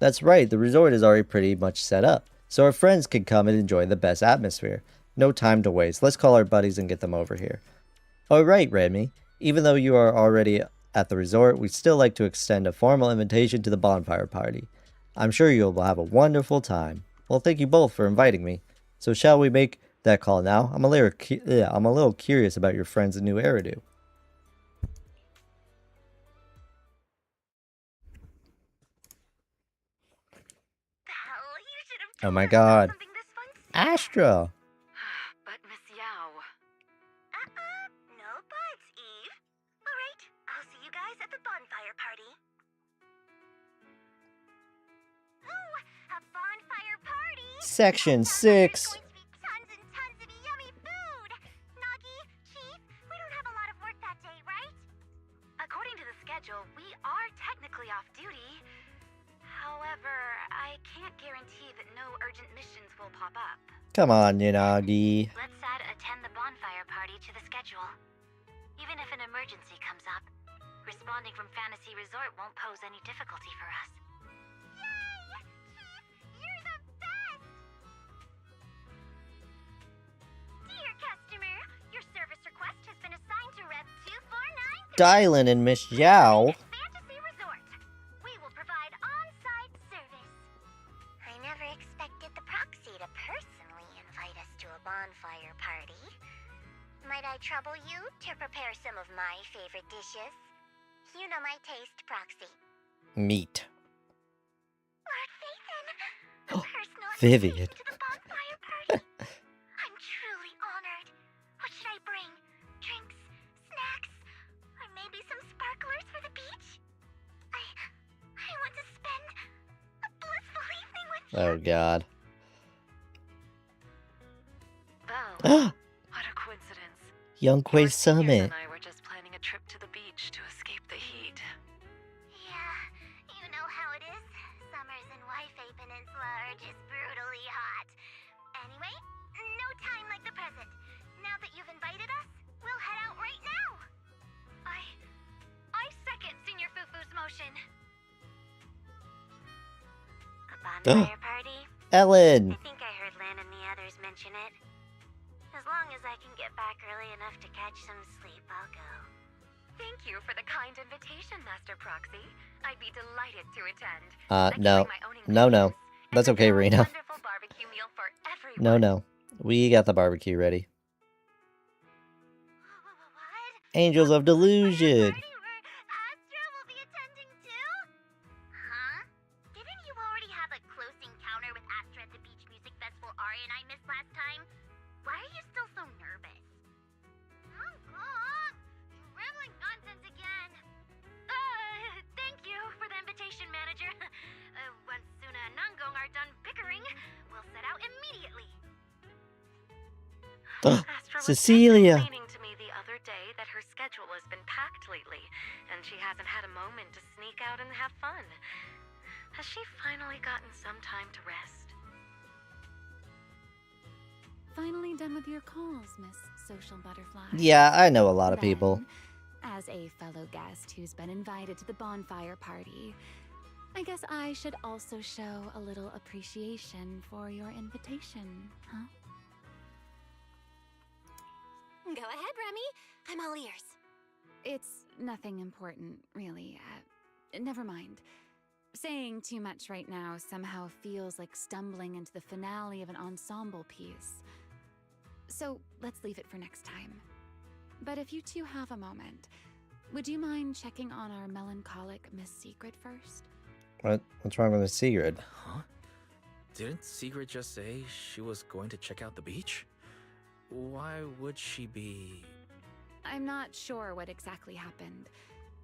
That's right, the resort is already pretty much set up, so our friends can come and enjoy the best atmosphere. No time to waste. Let's call our buddies and get them over here. Alright, Remy. Even though you are already at the resort, we'd still like to extend a formal invitation to the bonfire party. I'm sure you'll have a wonderful time. Well, thank you both for inviting me. So shall we make that call now? I'm a little curious about your friends in New Eridu. Oh my god. Astra! But Miss Yao. No buts, Eve. Alright, I'll see you guys at the bonfire party. Oh, a bonfire party? Section 6. There's going to be tons and tons of yummy food. Nagi, Chief, we don't have a lot of work that day, right? According to the schedule, we are technically off duty. However, I can't guarantee that no urgent missions will pop up. Come on, Yanagi. Let's add attend the bonfire party to the schedule. Even if an emergency comes up, responding from Fantasy Resort won't pose any difficulty for us. Yay! Chief, you're the best! Dear customer, your service request has been assigned to Rep 249. Dylan and Miss Yao. Fantasy Resort. We will provide on-site service. I never expected the proxy to personally invite us to a bonfire party. Might I trouble you to prepare some of my favorite dishes? You know my taste, Proxy. Meat. Lord Phaethon, a personal Vivian. invitation to the bonfire party. I'm truly honored. What should I bring? Drinks, snacks, or maybe some sparklers for the beach? I want to spend a blissful evening with you. Oh god. Belle, what a coincidence. Youngquay Your seniors Summit. and I were just planning a trip to the beach to escape the heat. Yeah, you know how it is. Summers in Waifei Peninsula are just brutally hot. Anyway, no time like the present. Now that you've invited us, we'll head out right now. I second Senior Fufu's motion. A bonfire party? Ellen. I think I heard Lynn and the others mention it. As long as I can get back early enough to catch some sleep, I'll go. Thank you for the kind invitation, Master Proxy. I'd be delighted to attend. No. No. That's okay, Rena. Wonderful barbecue meal for everyone. No. We got the barbecue ready. What? Angels of Delusion. Party where Astra will be attending too? Huh? Didn't you already have a close encounter with Astra at the Beach Music Festival Ari and I missed last time? Why are you still so nervous? Hong Kong! You're rambling nonsense again. Thank you for the invitation, manager. Once Suna and Nangong are done bickering, we'll set out immediately. Astra was Cecilia. just complaining to me the other day that her schedule has been packed lately, and she hasn't had a moment to sneak out and have fun. Has she finally gotten some time to rest? Finally done with your calls, Miss Social Butterfly. Yeah, I know a lot of people. Then, as a fellow guest who's been invited to the bonfire party, I guess I should also show a little appreciation for your invitation, huh? Go ahead, Remy. I'm all ears. It's nothing important, really. Never mind. Saying too much right now somehow feels like stumbling into the finale of an ensemble piece. So let's leave it for next time. But if you two have a moment, would you mind checking on our melancholic Miss Sigrid first? What's wrong with Miss Sigrid? Huh? Didn't Sigrid just say she was going to check out the beach? Why would she be... I'm not sure what exactly happened.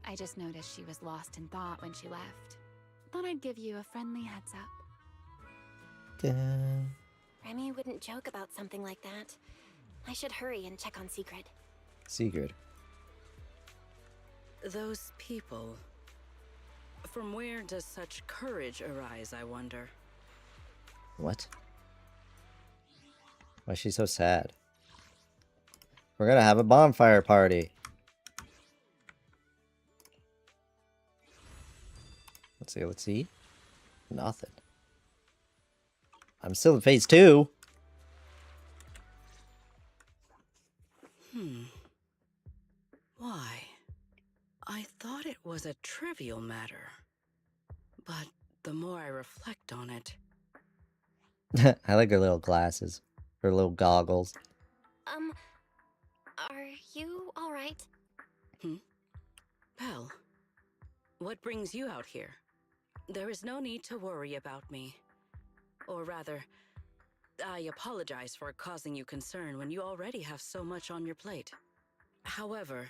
I just noticed she was lost in thought when she left. Thought I'd give you a friendly heads up. Damn. Remy wouldn't joke about something like that. I should hurry and check on Sigrid. Sigurd. Those people. From where does such courage arise, I wonder? What? Why is she so sad? We're gonna have a bonfire party. Let's see. Nothing. I'm still in phase 2. Why? I thought it was a trivial matter. But the more I reflect on it... I like her little glasses. Her little goggles. Are you alright? Belle, what brings you out here? There is no need to worry about me. Or rather, I apologize for causing you concern when you already have so much on your plate. However,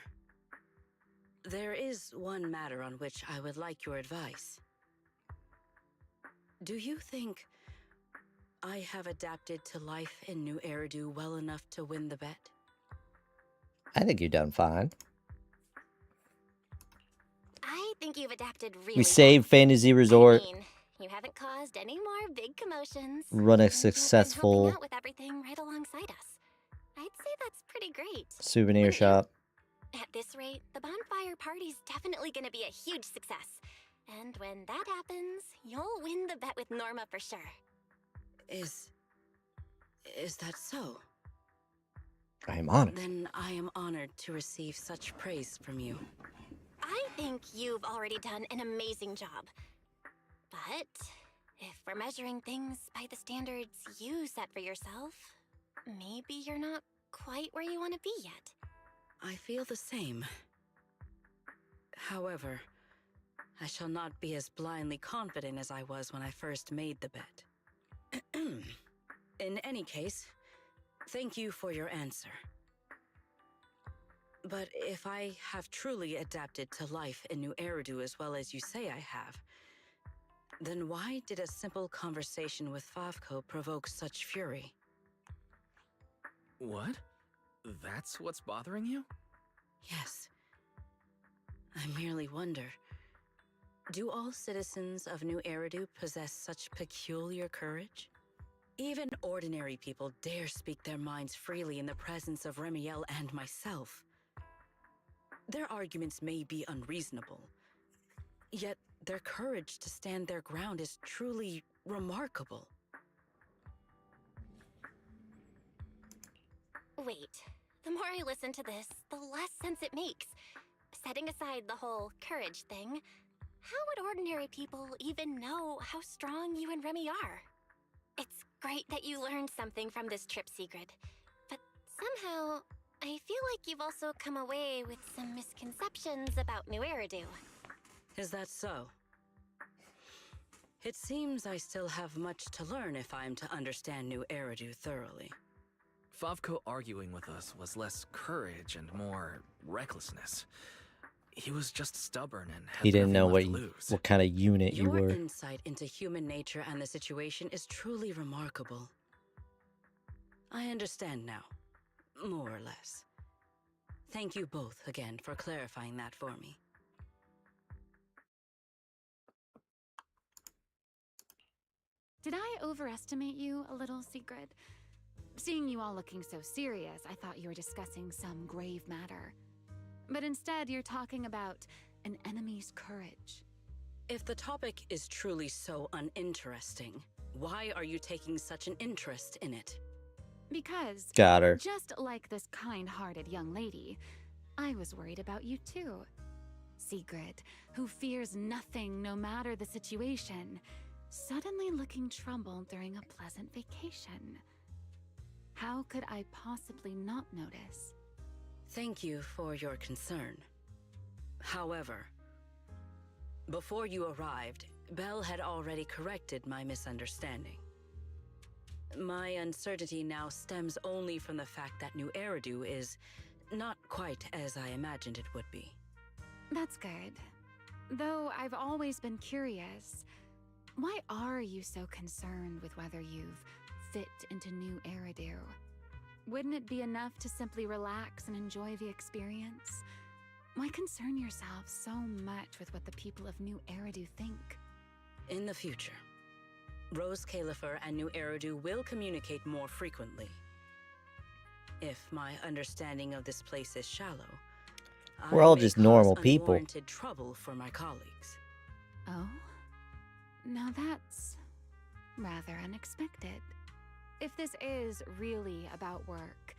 there is one matter on which I would like your advice. Do you think I have adapted to life in New Eridu well enough to win the bet? I think you've done fine. I think you've adapted really We saved Fantasy Resort. I mean, you haven't caused any more big commotions. Run a and you've been successful helping out with everything right alongside us. I'd say that's pretty great. souvenir Wouldn't you? shop. At this rate, the bonfire party's definitely gonna be a huge success. And when that happens, you'll win the bet with Norma for sure. Is that so? I am honored. Then I am honored to receive such praise from you. I think you've already done an amazing job. But if we're measuring things by the standards you set for yourself, maybe you're not quite where you want to be yet. I feel the same. However, I shall not be as blindly confident as I was when I first made the bet. In any case, thank you for your answer. But if I have truly adapted to life in New Eridu as well as you say I have, then why did a simple conversation with Favko provoke such fury? What? That's what's bothering you? Yes. I merely wonder, do all citizens of New Eridu possess such peculiar courage? Even ordinary people dare speak their minds freely in the presence of Remiel and myself. Their arguments may be unreasonable, yet their courage to stand their ground is truly remarkable. Wait, the more I listen to this, the less sense it makes. Setting aside the whole courage thing, how would ordinary people even know how strong you and Remy are? It's great that you learned something from this trip, Sigrid. But somehow, I feel like you've also come away with some misconceptions about New Eridu. Is that so? It seems I still have much to learn if I'm to understand New Eridu thoroughly. Favko arguing with us was less courage and more recklessness. He was just stubborn and had He didn't know nothing left to lose. what kind of unit you Your were. insight into human nature and the situation is truly remarkable. I understand now, more or less. Thank you both again for clarifying that for me. Did I overestimate you a little, Sigrid? Seeing you all looking so serious, I thought you were discussing some grave matter. But instead, you're talking about an enemy's courage. If the topic is truly so uninteresting, why are you taking such an interest in it? Because, Got her. just like this kind-hearted young lady, I was worried about you too. Sigrid, who fears nothing no matter the situation, suddenly looking troubled during a pleasant vacation. How could I possibly not notice? Thank you for your concern. However, before you arrived, Belle had already corrected my misunderstanding. My uncertainty now stems only from the fact that New Eridu is not quite as I imagined it would be. That's good. Though I've always been curious, why are you so concerned with whether you've fit into New Eridu? Wouldn't it be enough to simply relax and enjoy the experience? Why concern yourself so much with what the people of New Eridu think? In the future, Rose Califer and New Eridu will communicate more frequently. If my understanding of this place is shallow, We're I all may just cause normal people. unwarranted trouble for my colleagues. Oh? Now that's rather unexpected. If this is really about work,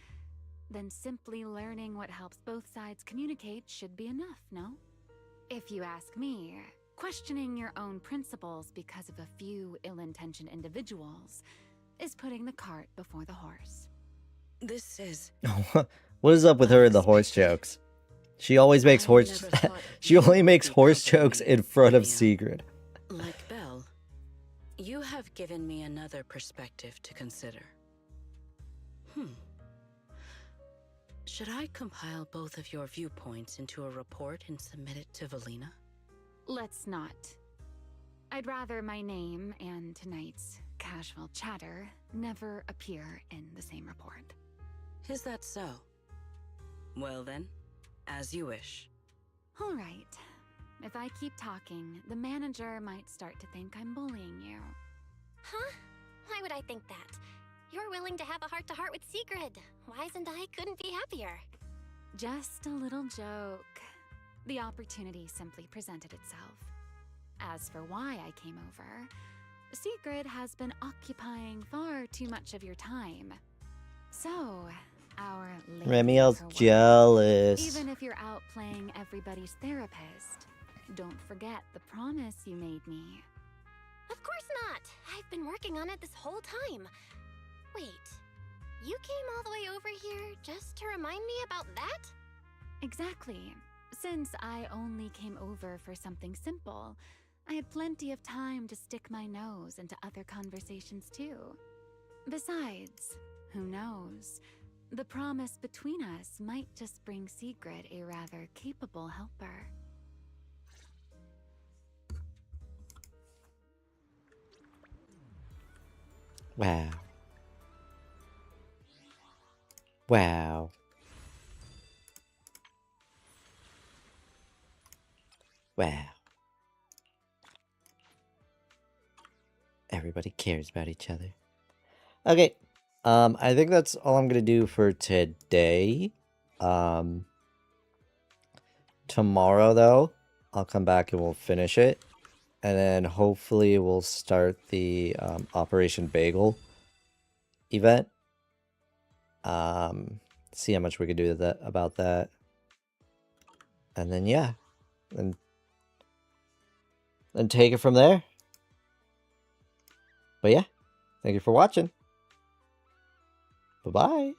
then simply learning what helps both sides communicate should be enough, no? If you ask me, questioning your own principles because of a few ill-intentioned individuals is putting the cart before the horse. This is... What is up with her and the horse jokes? She always makes I horse... never thought She you only would makes be horse comforting jokes in front of Mia. Sigrid. Like Belle, you have given me another perspective to consider. Should I compile both of your viewpoints into a report and submit it to Valina? Let's not. I'd rather my name and tonight's casual chatter never appear in the same report. Is that so? Well then, as you wish. All right. If I keep talking, the manager might start to think I'm bullying you. Huh? Why would I think that? You're willing to have a heart-to-heart with Sigrid. Wise and I couldn't be happier. Just a little joke. The opportunity simply presented itself. As for why I came over, Sigrid has been occupying far too much of your time. So, our lady Remiel's of her word. jealous. Even if you're out playing everybody's therapist, don't forget the promise you made me. Of course not. I've been working on it this whole time. Wait, you came all the way over here just to remind me about that? Exactly. Since I only came over for something simple, I had plenty of time to stick my nose into other conversations too. Besides, who knows? The promise between us might just bring Sigrid a rather capable helper. Wow. Wow. Wow. Everybody cares about each other. Okay. I think that's all I'm gonna do for today. Tomorrow though, I'll come back and we'll finish it. And then hopefully we'll start the Operation Bagel event. See how much we can do about that. And then yeah. And take it from there. But yeah, thank you for watching. Bye-bye.